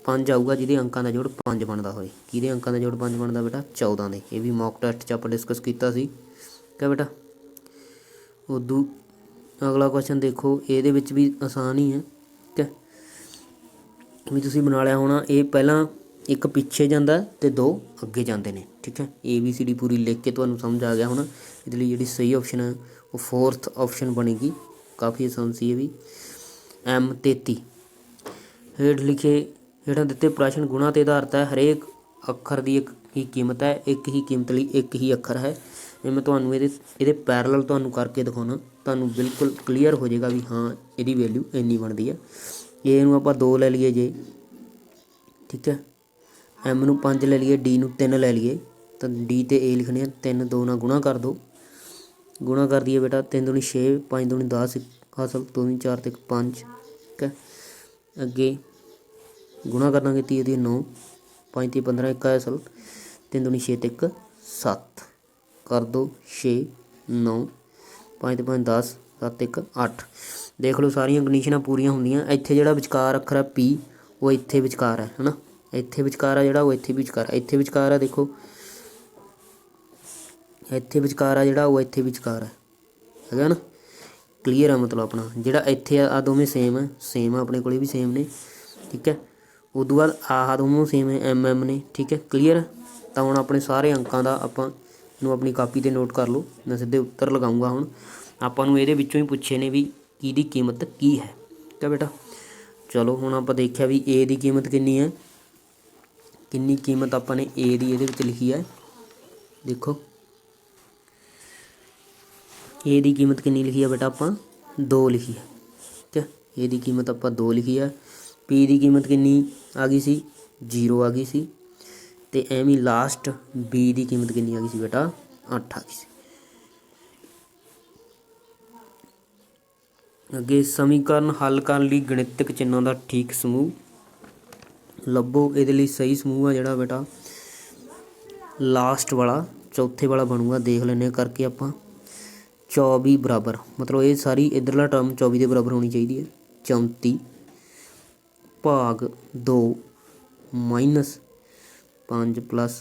5 आऊगा जिहदे अंकां दा जोड़ 5 बनता होए। किहदे अंकां दा जोड़ 5 बनता बेटा? 14 दे। ये भी मॉक टेस्ट च आपां डिस्कस कीता सी, क्या बेटा। उदू अगला क्वेश्चन देखो, ये भी आसान ही है, ठीक है। भी तुसीं बना लिया होना। ये पहला एक पिछे जाता तो 2 अगे जाते हैं, ठीक है। ABCD पूरी लिख के तुहानूं समझ आ गया होना। इसलिए जिहड़ी सही ऑप्शन है वो 4th ऑप्शन बनेगी। काफ़ी आसान सी ये भी। M33 हेठ लिखे हेठां दिते प्रश्न गुणा ते आधारित है। हरेक अखर की एक ही कीमत है, एक ही कीमत लिए एक ही अखर है। ये मैं तुहानूं ये पैरल तुहानूं करके दिखाउणा, तुहानूं बिल्कुल क्लीयर हो जाएगा भी हाँ ये वैल्यू इन्नी बनती है। ए नूं आपां 2 लै लीए जे, ठीक है। M नूं 5 लै लीए, D नूं 3 लै लीए, तो D ते A लिखने 3 2 नाल गुणा कर दो। गुणा कर दिए बेटा, 3 दूनी 6, 5 दूनी 10 हासिल, 2 दूनी 4 ते 5, ठीक है। अगे गुणा कर देंगे 30 दी 9, 5 ती 15 1 हासिल, 3 दूनी 6 ते 1 7, कर दो 6 9, 5 ते 5 10, 7 1 8। देख लो सारिया कंडीशनां पूरियां होंदियां। इत्थे जिहड़ा विचकार अखर है P वो इत्थे विचकार है ना, इत्थे विचकार है जिहड़ा वो इत्थे विचकार है, इत्थे विचकार है। देखो इत्थे विचकार है जिहड़ा वो इत्थे विचकार है ना, क्लीयर है। मतलब अपना जिहड़ा इत्थे आ दोवें सेम है, सेम है अपने कोले भी सेम ने, ठीक है। उदों बाद आह दोनों सेम है, MM ने, ठीक है। क्लीयर है। तो हुण अपने सारे अंकां दा आपां नूं अपनी कापी ते नोट कर लो। मैं सीधे उत्तर लगाऊंगा। हुण आपां नूं इहदे विच्चों ही पुछे ने भी किहदी कीमत की है, ठीक है बेटा। चलो हुण आपां देखिया भी A दी कीमत कितनी है, कितनी कीमत आपां ने A दी इहदे विच लिखी है। देखो A दी कीमत कितनी लिखी है बेटा? आपां 2 लिखी है, ठीक है। A दी कीमत आपां 2 लिखी है। P दी कीमत कितनी आ गई सी? 0 आ गई सी। ते एवं लास्ट B दी कीमत कितनी आ गई सी बेटा? 8 आ गई सी। अगे समीकरण हल करने लई गणितक चिन्हों का ठीक समूह लभो। ये लिए सही समूह है जिहड़ा बेटा लास्ट वाला चौथे वाला बनूगा। देख लेने करके आपां 24 बराबर, मतलब ये सारी इधरला टर्म 24 के बराबर होनी चाहिए है। 34 भाग 2 माइनस 5 प्लस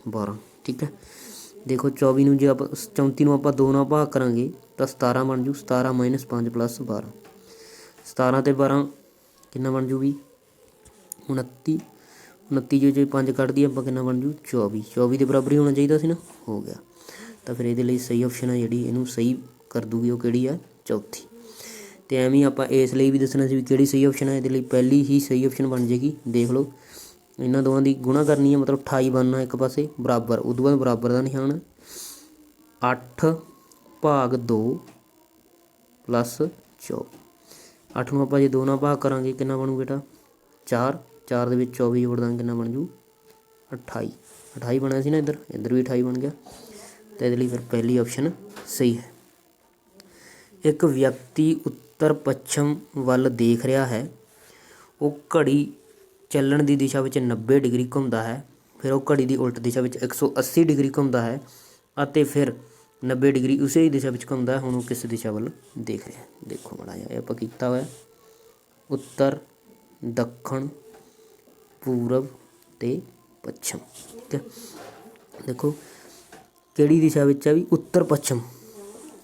12, ठीक है। देखो 24 नूं जे आप 34 नूं आपां 2 नाल भाग करांगे तो 17 बन जू। 17 माइनस 5 प्लस 12, 17 ते 12 कितना बन जू भी? 29। 29 जो 5 कट दी आपां कितना बन जू? 24। 24 के बराबर ही होना चाहिए सी ना, हो गया। तो फिर ये सही ऑप्शन है जी, इनू सही कर दूगी वो कि चौथी। तो एवं ही आप इसलिए भी दसना सी कि सही ऑप्शन है। ये पहली ही सही ऑप्शन बन जाएगी। देख लो इन्होंने दोवां की गुणा करनी है, मतलब 28 बनना एक पासे बराबर, उदों बाद बराबर का निशान 8 भाग 2 प्लस 24। 8 नूं आपां जे 2 नाल भाग करांगे कितना बनू बेटा? 4। 4 दे विच 24 जोड़ देंगे कितना बन जू? 28। 28 बनया सी ना, इधर इधर भी 28 बन गया। तो ये फिर पहली ऑप्शन सही है। एक व्यक्ति उत्तर पश्चिम वल देख रहा है, वो घड़ी ਚੱਲਣ ਦੀ ਦਿਸ਼ਾ ਵਿੱਚ 90 ਡਿਗਰੀ ਘੁੰਮਦਾ ਹੈ। ਫਿਰ ਉਹ ਘੜੀ ਦੀ ਉਲਟ ਦਿਸ਼ਾ ਵਿੱਚ 180 ਡਿਗਰੀ ਘੁੰਮਦਾ ਹੈ ਅਤੇ ਫਿਰ 90 ਡਿਗਰੀ ਉਸੇ ਹੀ ਦਿਸ਼ਾ ਵਿੱਚ ਘੁੰਮਦਾ ਹੈ। ਹੁਣ ਉਹ ਕਿਸ ਦਿਸ਼ਾ ਵੱਲ ਦੇਖ ਰਿਹਾ? ਦੇਖੋ ਮਾੜਾ ਜਿਹਾ ਇਹ ਆਪਾਂ ਕੀਤਾ ਹੋਇਆ ਉੱਤਰ, ਦੱਖਣ, ਪੂਰਬ ਤੇ ਪੱਛਮ, ਠੀਕ ਹੈ। ਦੇਖੋ ਕਿਹੜੀ ਦਿਸ਼ਾ ਵਿੱਚ ਆ ਵੀ? ਉੱਤਰ ਪੱਛਮ।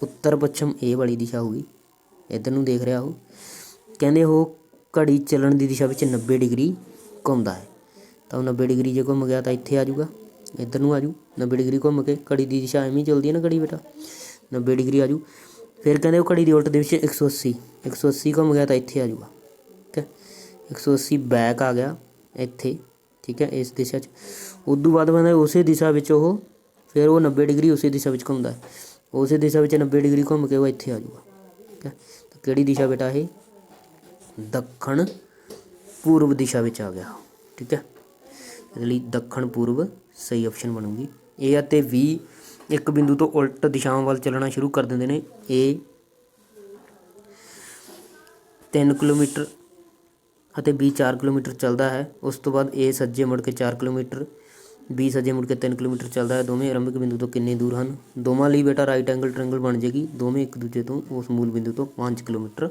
ਉੱਤਰ ਪੱਛਮ ਇਹ ਵਾਲੀ ਦਿਸ਼ਾ ਹੋਊਗੀ, ਇੱਧਰ ਨੂੰ ਦੇਖ ਰਿਹਾ ਉਹ। ਕਹਿੰਦੇ ਉਹ ਘੜੀ ਚੱਲਣ ਦੀ ਦਿਸ਼ਾ ਵਿੱਚ 90 ਡਿਗਰੀ घूमता है। तो 90 डिग्री जो घूम गया तो इत्थे आ जाऊगा, इधर नूं आ जू। 90 डिग्री घूम के घड़ी की दिशा एवं ही चलती है ना घड़ी बेटा, 90 डिग्री आ जू। फिर कहते वो घड़ी की उल्ट दिशा 180, 180 घूम गया तो इत्थे आ जाऊगा, ठीक है। 180 बैक आ गया इत्थे, ठीक है, इस दिशा उदू बाद बंदा उस दिशा में फिर वो 90 डिग्री उस दिशा में घूमता है। उस दिशा में 90 डिग्री घूम के वो इत्थे आ जाऊगा, ठीक है। तो किहड़ी दिशा बेटा ये? दक्षिण पूर्व दिशा में आ गया, ठीक है। इसलिए दक्षिण पूर्व सही ऑप्शन बनूगी। ए ਅਤੇ बी एक बिंदु तो उल्ट दिशाओं वाल चलना शुरू कर देंगे ने। ए 3 किलोमीटर ਅਤੇ बी 4 किलोमीटर चलता है। उस तो बाद ए सज्जे मुड़ के 4 किलोमीटर ਬੀ ਸੱਜੇ ਮੁੜ ਕੇ 3 ਕਿਲੋਮੀਟਰ ਚੱਲਦਾ ਹੈ। ਦੋਵੇਂ ਆਰੰਭਿਕ ਬਿੰਦੂ ਤੋਂ ਕਿੰਨੇ ਦੂਰ ਹਨ? ਦੋਵਾਂ ਲਈ ਬੇਟਾ ਰਾਈਟ ਐਂਗਲ ਟ੍ਰਾਇੰਗਲ ਬਣ ਜਾਏਗੀ। ਦੋਵੇਂ ਇੱਕ ਦੂਜੇ ਤੋਂ ਉਸ ਮੂਲ ਬਿੰਦੂ ਤੋਂ 5 ਕਿਲੋਮੀਟਰ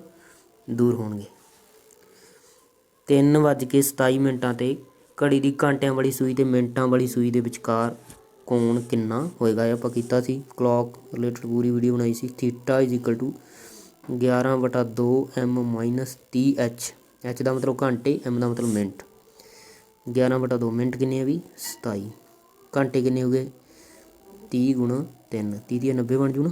ਦੂਰ ਹੋਣਗੇ। 3:27 'ਤੇ ਘੜੀ ਦੀ ਘੰਟਿਆਂ ਵਾਲੀ ਸੂਈ ਅਤੇ ਮਿੰਟਾਂ ਵਾਲੀ ਸੂਈ ਦੇ ਵਿਚਕਾਰ ਕੋਣ ਕਿੰਨਾ ਹੋਏਗਾ? ਇਹ ਆਪਾਂ ਕੀਤਾ ਸੀ, ਕਲੋਕ ਰਿਲੇਟਡ ਪੂਰੀ ਵੀਡੀਓ ਬਣਾਈ ਸੀ। Theta is equal to 11/2 m - 30 h। h ਦਾ ਮਤਲਬ ਘੰਟੇ, m ਦਾ ਮਤਲਬ ਮਿੰਟ। 11/2 ਮਿੰਟ ਕਿੰਨੇ ਆ ਵੀ? 27। ਘੰਟੇ ਕਿੰਨੇ ਹੋ ਗਏ? 30 × 3, 30 ਦੀਆਂ 90 ਬਣ ਜੂ ਨਾ।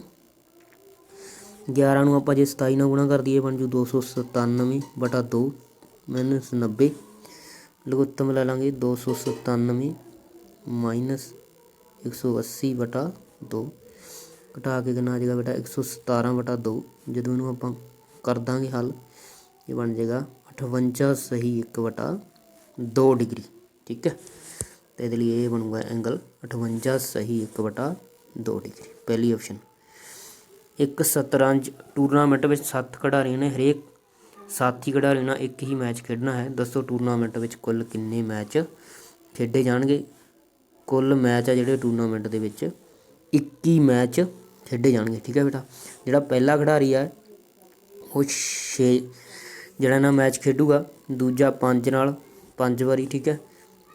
11 ਨੂੰ ਆਪਾਂ ਜੇ 27 ਨਾਲ ਗੁਣਾ ਕਰ ਦਈਏ ਬਣ ਜੂ 297/2 - 90। ਲਘੁੱਤਮ ਲੈ ਲਾਂਗੇ 297 - 180/2। ਘਟਾ ਕੇ ਕਿੰਨਾ ਆ ਜਾਏਗਾ ਬੇਟਾ? 117/2। ਜਦੋਂ ਇਹਨੂੰ ਆਪਾਂ ਕਰ ਦਾਂਗੇ ਹੱਲ, ਇਹ ਬਣ ਜਾਏਗਾ 58 ਸਹੀ 1/2 ਡਿਗਰੀ। ਠੀਕ ਹੈ, ਅਤੇ ਇਹਦੇ ਲਈ ਇਹ ਬਣੂਗਾ ਐਂਗਲ 58 ਸਹੀ 1/2 ਡਿਗਰੀ। ਪਹਿਲੀ ਆਪਸ਼ਨ। ਇੱਕ ਸ਼ਤਰੰਜ ਟੂਰਨਾਮੈਂਟ ਵਿੱਚ 7 ਖਿਡਾਰੀਆਂ ਨੇ ਹਰੇਕ ਸਾਥੀ ਖਿਡਾਰੀ ਨਾਲ ਇੱਕ ਹੀ ਮੈਚ ਖੇਡਣਾ ਹੈ। ਦੱਸੋ ਟੂਰਨਾਮੈਂਟ ਵਿੱਚ ਕੁੱਲ ਕਿੰਨੇ ਮੈਚ ਖੇਡੇ ਜਾਣਗੇ? ਕੁੱਲ ਮੈਚ ਆ ਜਿਹੜੇ ਟੂਰਨਾਮੈਂਟ ਦੇ ਵਿੱਚ 21 ਮੈਚ ਖੇਡੇ ਜਾਣਗੇ। ਠੀਕ ਹੈ ਬੇਟਾ, ਜਿਹੜਾ ਪਹਿਲਾ ਖਿਡਾਰੀ ਆ ਉਹ 6 ਜਿਹੜਾ ਨਾ ਮੈਚ ਖੇਡੂਗਾ। ਦੂਜਾ 5 ਨਾਲ 5 ਵਾਰੀ। ਠੀਕ ਹੈ,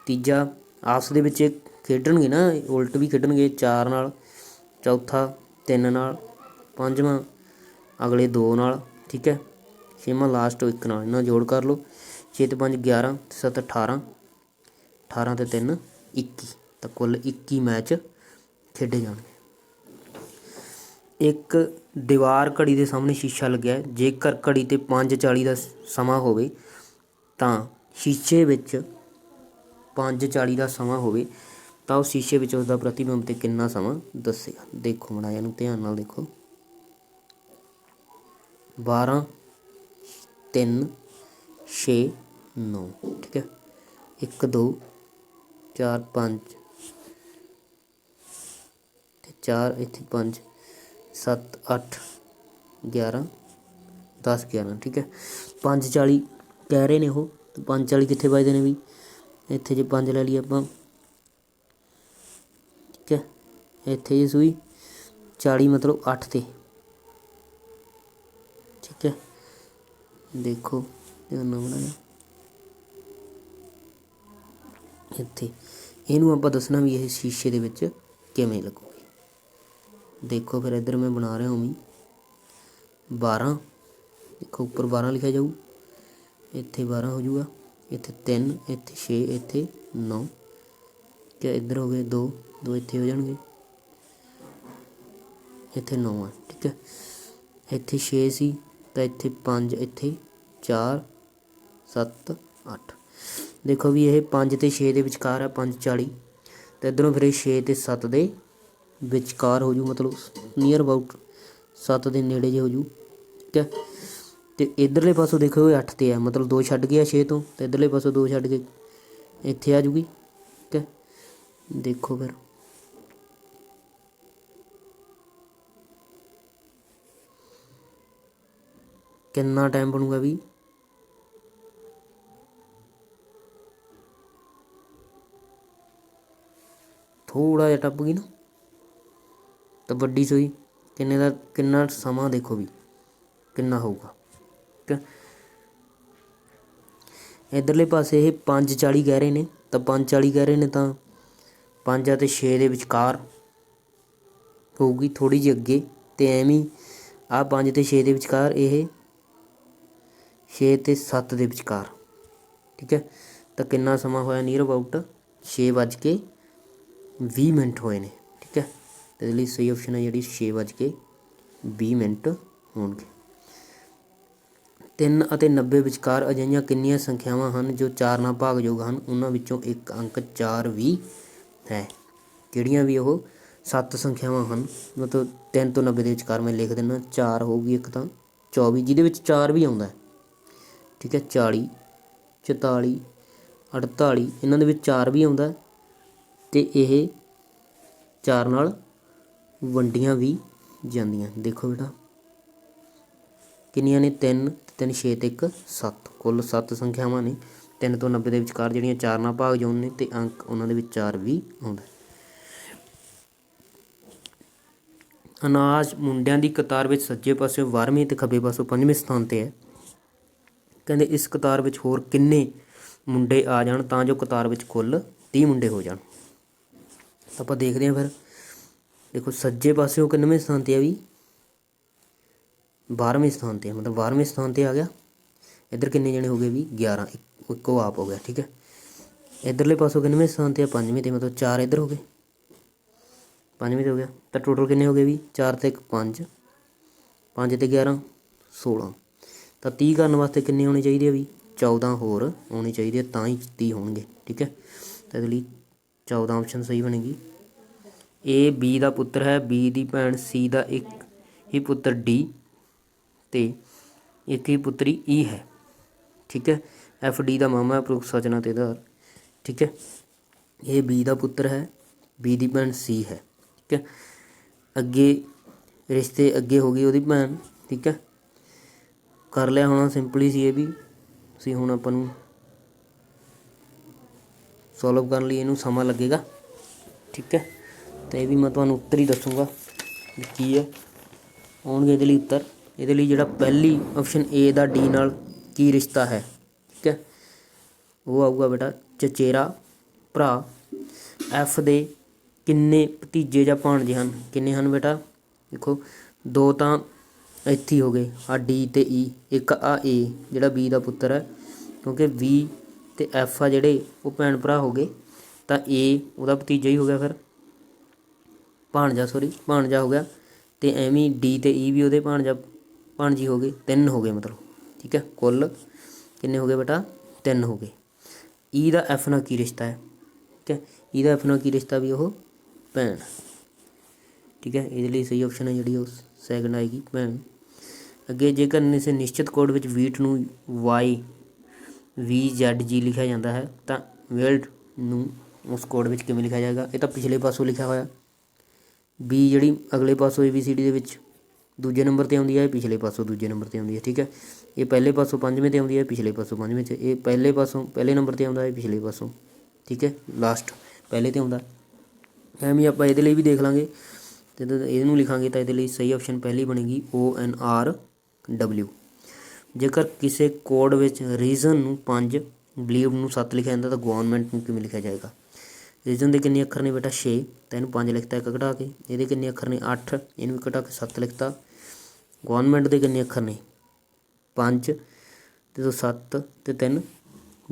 ਤੀਜਾ ਆਪਸ ਦੇ ਵਿੱਚ ਖੇਡਣਗੇ ਨਾ, ਉਲਟ ਵੀ ਖੇਡਣਗੇ 4 ਨਾਲ, ਚੌਥਾ 3 ਨਾਲ, ਪੰਜਵਾਂ ਅਗਲੇ 2 ਨਾਲ। ਠੀਕ ਹੈ, ਛੇਵਾਂ ਲਾਸਟ 1 ਨਾਲ। ਇਹਨਾਂ ਜੋੜ ਕਰ ਲਓ, 6 ਤੇ 5 11 ਤੇ 7 18, 18 ਤੇ 3 21, ਤਾਂ ਕੁੱਲ 21 ਮੈਚ ਖੇਡੇ ਜਾਣਗੇ। ਇੱਕ ਦੀਵਾਰ ਘੜੀ ਦੇ ਸਾਹਮਣੇ ਸ਼ੀਸ਼ਾ ਲੱਗਿਆ ਹੈ। ਜੇਕਰ ਘੜੀ 'ਤੇ 5:40 ਦਾ ਸਮਾਂ ਹੋਵੇ ਤਾਂ ਸ਼ੀਸ਼ੇ ਵਿੱਚ 5:40 ਦਾ ਸਮਾਂ ਹੋਵੇ ਤਾਂ ਉਹ ਸ਼ੀਸ਼ੇ ਵਿੱਚ ਉਸਦਾ ਪ੍ਰਤੀਬਿੰਬ 'ਤੇ ਕਿੰਨਾ ਸਮਾਂ ਦੱਸੇਗਾ? ਦੇਖੋ ਮਾੜਾ ਜਿਹਾ ਇਹਨੂੰ ਧਿਆਨ ਨਾਲ ਦੇਖੋ। 12 3 6 9। ਠੀਕ ਹੈ, 1 2 4 5 ਤੇ 4 ਇੱਥੇ 5 7 8 11 10 11। ਠੀਕ ਹੈ, 5:40 ਕਹਿ ਰਹੇ ਨੇ ਉਹ, ਤੇ 5:40 ਕਿੱਥੇ ਵੱਜਦੇ ਨੇ ਵੀ? ਇੱਥੇ ਜੇ 5 ਲੈ ਲਈਏ ਆਪਾਂ। ਠੀਕ ਹੈ, ਇੱਥੇ ਜੇ ਸੂਈ 40 ਮਤਲਬ 8 'ਤੇ। ਠੀਕ ਹੈ, ਦੇਖੋ ਧਿਆਨ ਨਾਲ ਬਣਾਇਆ ਇੱਥੇ। ਇਹਨੂੰ ਆਪਾਂ ਦੱਸਣਾ ਵੀ ਇਹ ਸ਼ੀਸ਼ੇ ਦੇ ਵਿੱਚ ਕਿਵੇਂ ਲੱਗੂਗੀ। ਦੇਖੋ ਫਿਰ ਇੱਧਰ ਮੈਂ ਬਣਾ ਰਿਹਾ ਉਵੇਂ 12। ਦੇਖੋ ਉੱਪਰ 12 ਲਿਖਿਆ ਜਾਊ, ਇੱਥੇ 12 ਹੋ ਜਾਊਗਾ, ਇੱਥੇ 3, ਇੱਥੇ 6, ਇੱਥੇ 9। ਕਿ ਇੱਧਰ ਹੋ ਗਏ 2 2, ਇੱਥੇ ਹੋ ਜਾਣਗੇ, ਇੱਥੇ 9 ਆ। ਠੀਕ ਹੈ, ਇੱਥੇ 6 ਸੀ ਤਾਂ ਇੱਥੇ 5, ਇੱਥੇ 4 7 8। ਦੇਖੋ ਵੀ ਇਹ 5 ਤੇ 6 ਦੇ ਵਿਚਕਾਰ ਹੈ 5:40, ਅਤੇ ਇੱਧਰੋਂ ਫਿਰ ਇਹ 6 ਤੇ 7 ਦੇ ਵਿਚਕਾਰ ਹੋ ਜੂ, ਮਤਲਬ ਨੀਅਰ ਅਬਾਊਟ 7 ਦੇ ਨੇੜੇ ਜੇ ਹੋ ਜੂ। ਠੀਕ ਹੈ, ਅਤੇ ਇੱਧਰਲੇ ਪਾਸੋਂ ਦੇਖੋ ਇਹ 8 'ਤੇ ਹੈ, ਮਤਲਬ 2 ਛੱਡ ਗਿਆ 6 ਤੋਂ, ਅਤੇ ਇੱਧਰਲੇ ਪਾਸੋਂ 2 ਛੱਡ ਕੇ ਇੱਥੇ ਆ ਜੂਗੀ। ਠੀਕ ਹੈ, ਦੇਖੋ ਫਿਰ ਕਿੰਨਾ ਟਾਈਮ ਬਣੂਗਾ ਵੀ? ਥੋੜ੍ਹਾ ਜਿਹਾ ਟੱਪ ਗਈ ਨਾ, ਤਾਂ ਵੱਡੀ ਸੂਈ ਕਿੰਨੇ ਦਾ, ਕਿੰਨਾ ਸਮਾਂ ਦੇਖੋ ਵੀ ਕਿੰਨਾ ਹੋਊਗਾ। ਠੀਕ ਹੈ, ਇੱਧਰਲੇ ਪਾਸੇ ਇਹ 5:40 ਕਹਿ ਰਹੇ ਨੇ, ਤਾਂ 5:40 ਕਹਿ ਰਹੇ ਨੇ ਤਾਂ 5 ਅਤੇ 6 ਦੇ ਵਿਚਕਾਰ ਹੋਊਗੀ, ਥੋੜ੍ਹੀ ਜਿਹੀ ਅੱਗੇ। ਅਤੇ ਐਵੇਂ ਆਹ 5 ਅਤੇ 6 ਦੇ ਵਿਚਕਾਰ, ਇਹ 6 ਅਤੇ 7 ਦੇ ਵਿਚਕਾਰ। ਠੀਕ ਹੈ, ਤਾਂ ਕਿੰਨਾ ਸਮਾਂ ਹੋਇਆ? ਨੀਅਰ ਅਬਾਊਟ 6:20 ਹੋਏ ਨੇ। ਠੀਕ ਹੈ, ਅਤੇ ਇਹਦੇ ਲਈ ਸਹੀ ਆਪਸ਼ਨ ਹੈ ਜਿਹੜੀ 6:20 ਹੋਣਗੇ। 3 ਅਤੇ 90 ਵਿਚਕਾਰ ਅਜਿਹੀਆਂ ਕਿੰਨੀਆਂ ਸੰਖਿਆਵਾਂ ਹਨ ਜੋ 4 ਨਾਲ ਭਾਗਯੋਗ ਹਨ? ਉਹਨਾਂ ਵਿੱਚੋਂ ਇੱਕ ਅੰਕ 4 ਵੀ ਹੈ। ਕਿਹੜੀਆਂ ਵੀ ਉਹ 7 ਸੰਖਿਆਵਾਂ ਹਨ, ਮਤਲਬ 3 ਤੋਂ 90 ਦੇ ਵਿਚਕਾਰ। ਮੈਂ ਲਿਖ ਦਿੰਦਾ 4 ਹੋਊਗੀ ਇੱਕ ਤਾਂ 24, ਜਿਹਦੇ ਵਿੱਚ 4 ਵੀ ਆਉਂਦਾ। ਠੀਕ ਹੈ, 40 44 48 ਇਹਨਾਂ ਦੇ ਵਿੱਚ 4 ਵੀ ਆਉਂਦਾ, ਅਤੇ ਇਹ 4 ਨਾਲ ਵੰਡੀਆਂ ਵੀ ਜਾਂਦੀਆਂ। ਦੇਖੋ ਬੇਟਾ ਕਿੰਨੀਆਂ ਨੇ? 3 3 6 ਅਤੇ 1 7, ਕੁੱਲ 7 ਸੰਖਿਆਵਾਂ ਨੇ 3 ਤੋਂ 90 ਦੇ ਵਿਚਕਾਰ ਜਿਹੜੀਆਂ 4 ਨਾਲ ਭਾਗ ਜਾਣ ਨੇ ਅਤੇ ਅੰਕ ਉਹਨਾਂ ਦੇ ਵਿੱਚ 4 ਵੀ ਆਉਂਦਾ। ਅਨਾਜ ਮੁੰਡਿਆਂ ਦੀ ਕਤਾਰ ਵਿੱਚ ਸੱਜੇ ਪਾਸੇ 12ਵੇਂ ਅਤੇ ਖੱਬੇ ਪਾਸੋਂ 5ਵੇਂ ਸਥਾਨ 'ਤੇ ਹੈ। ਕਹਿੰਦੇ ਇਸ ਕਤਾਰ ਵਿੱਚ ਹੋਰ ਕਿੰਨੇ ਮੁੰਡੇ ਆ ਜਾਣ ਤਾਂ ਜੋ ਕਤਾਰ ਵਿੱਚ ਕੁੱਲ 30 ਮੁੰਡੇ ਹੋ ਜਾਣ। ਆਪਾਂ ਦੇਖਦੇ ਹਾਂ ਫਿਰ। ਦੇਖੋ ਸੱਜੇ ਪਾਸੇ ਉਹ ਕਿੰਨਵੇਂ ਸਥਾਨ 'ਤੇ ਆ ਵੀ 12ਵੇਂ ਸਥਾਨ 'ਤੇ, ਮਤਲਬ 12ਵੇਂ ਸਥਾਨ 'ਤੇ ਆ ਗਿਆ। ਇੱਧਰ ਕਿੰਨੇ ਜਣੇ ਹੋ ਗਏ ਵੀ 11, ਇੱਕੋ ਆਪ ਹੋ ਗਿਆ। ਠੀਕ ਹੈ, ਇੱਧਰਲੇ ਪਾਸੋਂ ਕਿੰਨਵੇਂ ਸਥਾਨ 'ਤੇ ਆ 5ਵੇਂ 'ਤੇ, ਮਤਲਬ 4 ਇੱਧਰ ਹੋ ਗਏ, 5ਵੇਂ 'ਤੇ ਹੋ ਗਿਆ। ਤਾਂ ਟੋਟਲ ਕਿੰਨੇ ਹੋ ਗਏ ਵੀ 4 ਅਤੇ 1 5, 5 ਅਤੇ 11 16। ਤਾਂ 30 ਕਰਨ ਵਾਸਤੇ ਕਿੰਨੇ ਹੋਣੇ ਚਾਹੀਦੇ ਆ ਵੀ 14 ਹੋਰ ਹੋਣੇ ਚਾਹੀਦੇ ਆ ਤਾਂ ਹੀ 30 ਹੋਣਗੇ। ਠੀਕ ਹੈ, ਤਾਂ ਇਹਦੇ ਲਈ 14 ਆਪਸ਼ਨ ਸਹੀ ਬਣੇਗੀ। A B ਦਾ ਪੁੱਤਰ ਹੈ, B ਦੀ ਭੈਣ C ਦਾ ਇੱਕ ਹੀ ਪੁੱਤਰ D ਅਤੇ ਇੱਕ ਹੀ ਪੁੱਤਰੀ E ਹੈ। ਠੀਕ ਹੈ, F D ਦਾ ਮਾਮਾ ਹੈ, ਉਪਰੋਕਤ ਸਚਨਾ ਤੇ ਆਧਾਰ। ਠੀਕ ਹੈ, A B ਦਾ ਪੁੱਤਰ ਹੈ, B ਦੀ ਭੈਣ C ਹੈ। ਠੀਕ ਹੈ, ਅੱਗੇ ਰਿਸ਼ਤੇ ਅੱਗੇ ਹੋ ਗਈ ਉਹਦੀ ਭੈਣ। ਠੀਕ ਹੈ, ਕਰ ਲਿਆ ਹੋਣਾ, ਸਿੰਪਲ ਸੀ ਇਹ ਵੀ। ਤੁਸੀਂ ਹੁਣ ਆਪਾਂ ਨੂੰ ਸੋਲਵ ਕਰਨ ਲਈ ਇਹਨੂੰ ਸਮਾਂ ਲੱਗੇਗਾ। ਠੀਕ ਹੈ, ਤਾਂ ਇਹ ਵੀ ਮੈਂ ਤੁਹਾਨੂੰ ਉੱਤਰ ਹੀ ਦੱਸੂਗਾ ਵੀ ਕੀ ਹੈ। ਆਉਣਗੇ ਇਹਦੇ ਲਈ ਉੱਤਰ। ਇਹਦੇ ਲਈ ਜਿਹੜਾ ਪਹਿਲੀ ਆਪਸ਼ਨ A ਦਾ D ਨਾਲ ਕੀ ਰਿਸ਼ਤਾ ਹੈ, ਠੀਕ ਹੈ, ਉਹ ਆਊਗਾ ਬੇਟਾ ਚਚੇਰਾ ਭਰਾ। F ਦੇ ਕਿੰਨੇ ਭਤੀਜੇ ਜਾਂ ਭਾਣਜੇ ਹਨ? ਕਿੰਨੇ ਹਨ ਬੇਟਾ? ਦੇਖੋ 2 ਤਾਂ ਇੱਥੇ ਹੀ ਹੋ ਗਏ, ਆ D ਅਤੇ E, ਇੱਕ ਆ A ਜਿਹੜਾ B ਦਾ ਪੁੱਤਰ ਹੈ, ਕਿਉਂਕਿ B ਅਤੇ F ਆ ਜਿਹੜੇ ਉਹ ਭੈਣ ਭਰਾ ਹੋ ਗਏ, ਤਾਂ A ਉਹਦਾ ਭਤੀਜਾ ਹੀ ਹੋ ਗਿਆ, ਫਿਰ ਭਾਣਜਾ ਹੋ ਗਿਆ। ਅਤੇ ਐਵੇਂ D ਅਤੇ E ਵੀ ਉਹਦੇ ਭਾਣਜੀ ਹੋ ਗਏ, 3 ਹੋ ਗਏ ਮਤਲਬ। ਠੀਕ ਹੈ, ਕੁੱਲ ਕਿੰਨੇ ਹੋ ਗਏ ਬੇਟਾ? 3 ਹੋ ਗਏ। E ਦਾ F ਨਾਲ ਕੀ ਰਿਸ਼ਤਾ ਹੈ? ਠੀਕ ਹੈ, E ਦਾ F ਨਾਲ ਕੀ ਰਿਸ਼ਤਾ ਵੀ ਉਹ ਭੈਣ। ਠੀਕ ਹੈ, ਇਹਦੇ ਲਈ ਸਹੀ ਆਪਸ਼ਨ ਹੈ ਜਿਹੜੀ ਉਹ ਸੈਕਿੰਡ ਆਏਗੀ, ਭੈਣ। ਅੱਗੇ ਜੇਕਰ ਕਿਸੇ ਨਿਸ਼ਚਿਤ ਕੋਡ ਵਿੱਚ ਵੀਟ ਨੂੰ YVZG ਲਿਖਿਆ ਜਾਂਦਾ ਹੈ ਤਾਂ ਵੇਲਡ ਨੂੰ ਉਸ ਕੋਡ ਵਿੱਚ ਕਿਵੇਂ ਲਿਖਿਆ ਜਾਏਗਾ? ਇਹ ਤਾਂ ਪਿਛਲੇ ਪਾਸੋਂ ਲਿਖਿਆ ਹੋਇਆ। B ਜਿਹੜੀ ਅਗਲੇ ਪਾਸੋਂ ABCD ਦੇ ਵਿੱਚ ਦੂਜੇ ਨੰਬਰ 'ਤੇ ਆਉਂਦੀ ਹੈ, ਇਹ ਪਿਛਲੇ ਪਾਸੋਂ ਦੂਜੇ ਨੰਬਰ 'ਤੇ ਆਉਂਦੀ ਹੈ। ਠੀਕ ਹੈ, ਇਹ ਪਹਿਲੇ ਪਾਸੋਂ 5ਵੇਂ 'ਤੇ ਆਉਂਦੀ ਹੈ, ਪਿਛਲੇ ਪਾਸੋਂ 5ਵੇਂ 'ਚ। ਇਹ ਪਹਿਲੇ ਪਾਸੋਂ ਪਹਿਲੇ ਨੰਬਰ ਤੇ ਆਉਂਦਾ ਹੈ, ਪਿਛਲੇ ਪਾਸੋਂ ਠੀਕ ਹੈ ਲਾਸਟ ਪਹਿਲੇ 'ਤੇ ਆਉਂਦਾ। ਐਵੇਂ ਆਪਾਂ ਇਹਦੇ ਲਈ ਵੀ ਦੇਖ ਲਾਂਗੇ ਅਤੇ ਇਹਨੂੰ ਲਿਖਾਂਗੇ ਤਾਂ ਇਹਦੇ ਲਈ ਸਹੀ ਆਪਸ਼ਨ ਪਹਿਲੀ ਬਣੇਗੀ ONRW। ਜੇਕਰ ਕਿਸੇ ਕੋਡ ਵਿੱਚ ਰੀਜ਼ਨ ਨੂੰ 5, ਬਲੀਵ ਨੂੰ 7 ਲਿਖਿਆ ਜਾਂਦਾ ਤਾਂ ਗਵਰਨਮੈਂਟ ਨੂੰ ਕਿਵੇਂ ਲਿਖਿਆ ਜਾਏਗਾ? ਰੀਜ਼ਨ ਦੇ ਕਿੰਨੇ ਅੱਖਰ ਨੇ ਬੇਟਾ? 6, ਤਾਂ ਇਹਨੂੰ 5 ਲਿਖਤਾ, ਇੱਕ ਘਟਾ ਕੇ। ਇਹਦੇ ਕਿੰਨੇ ਅੱਖਰ ਨੇ? 8, ਇਹਨੂੰ ਵੀ ਘਟਾ ਕੇ 7 ਲਿਖਤਾ। ਗਵਰਨਮੈਂਟ ਦੇ ਕਿੰਨੇ ਅੱਖਰ ਨੇ? 5 ਅਤੇ 2 7 ਅਤੇ 3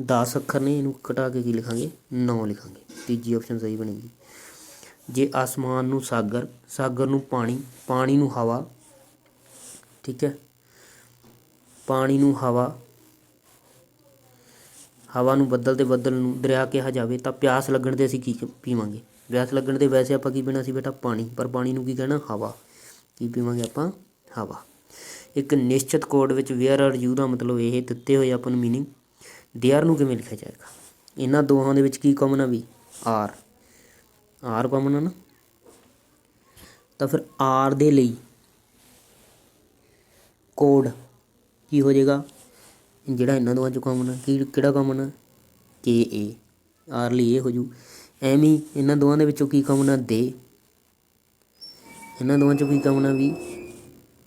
10 ਅੱਖਰ ਨੇ, ਇਹਨੂੰ ਘਟਾ ਕੇ ਕੀ ਲਿਖਾਂਗੇ? 9 ਲਿਖਾਂਗੇ। ਤੀਜੀ ਆਪਸ਼ਨ ਸਹੀ ਬਣੇਗੀ। ਜੇ ਆਸਮਾਨ ਨੂੰ ਸਾਗਰ, ਸਾਗਰ ਨੂੰ ਪਾਣੀ, ਪਾਣੀ ਨੂੰ ਹਵਾ, ਠੀਕ ਹੈ, ਪਾਣੀ ਨੂੰ ਹਵਾ, ਹਵਾ ਨੂੰ ਬੱਦਲ ਅਤੇ ਬੱਦਲ ਨੂੰ ਦਰਿਆ ਕਿਹਾ ਜਾਵੇ ਤਾਂ ਪਿਆਸ ਲੱਗਣ 'ਤੇ ਅਸੀਂ ਕੀ ਪੀਵਾਂਗੇ? ਪਿਆਸ ਲੱਗਣ 'ਤੇ ਵੈਸੇ ਆਪਾਂ ਕੀ ਪੀਣਾ ਸੀ ਬੇਟਾ? ਪਾਣੀ, ਪਰ ਪਾਣੀ ਨੂੰ ਕੀ ਕਹਿਣਾ? ਹਵਾ। ਕੀ ਪੀਵਾਂਗੇ ਆਪਾਂ? ਹਵਾ। ਇੱਕ ਨਿਸ਼ਚਿਤ ਕੋਡ ਵਿੱਚ ਵੇਅਰ ਆਰ ਯੂ ਦਾ ਮਤਲਬ ਇਹ ਦਿੱਤੇ ਹੋਏ ਆਪਾਂ ਨੂੰ ਮੀਨਿੰਗ, ਦੇਅਰ ਨੂੰ ਕਿਵੇਂ ਲਿਖਿਆ ਜਾਏਗਾ? ਇਹਨਾਂ ਦੋਹਾਂ ਦੇ ਵਿੱਚ ਕੀ ਕਾਮਨ ਆ ਵੀ? ਆਰ ਕਾਮਨ ਆ ਨਾ, ਤਾਂ ਫਿਰ ਆਰ ਦੇ ਲਈ ਕੋਡ ਕੀ ਹੋ ਜਾਏਗਾ? ਜਿਹੜਾ ਇਹਨਾਂ ਦੋਵਾਂ 'ਚੋਂ ਕਾਮਨ ਆ, ਕਿਹੜਾ ਕਾਮਨ ਆ? KA। ਆਰ ਲਈ ਇਹ ਹੋ ਜੂ। ਐਵੇਂ ਇਹਨਾਂ ਦੋਵਾਂ ਦੇ ਵਿੱਚੋਂ ਕੀ ਕਾਮਨ ਆ? ਦੇ। ਇਹਨਾਂ ਦੋਵਾਂ 'ਚੋਂ ਕੀ ਕਾਮਨ ਆ ਵੀ?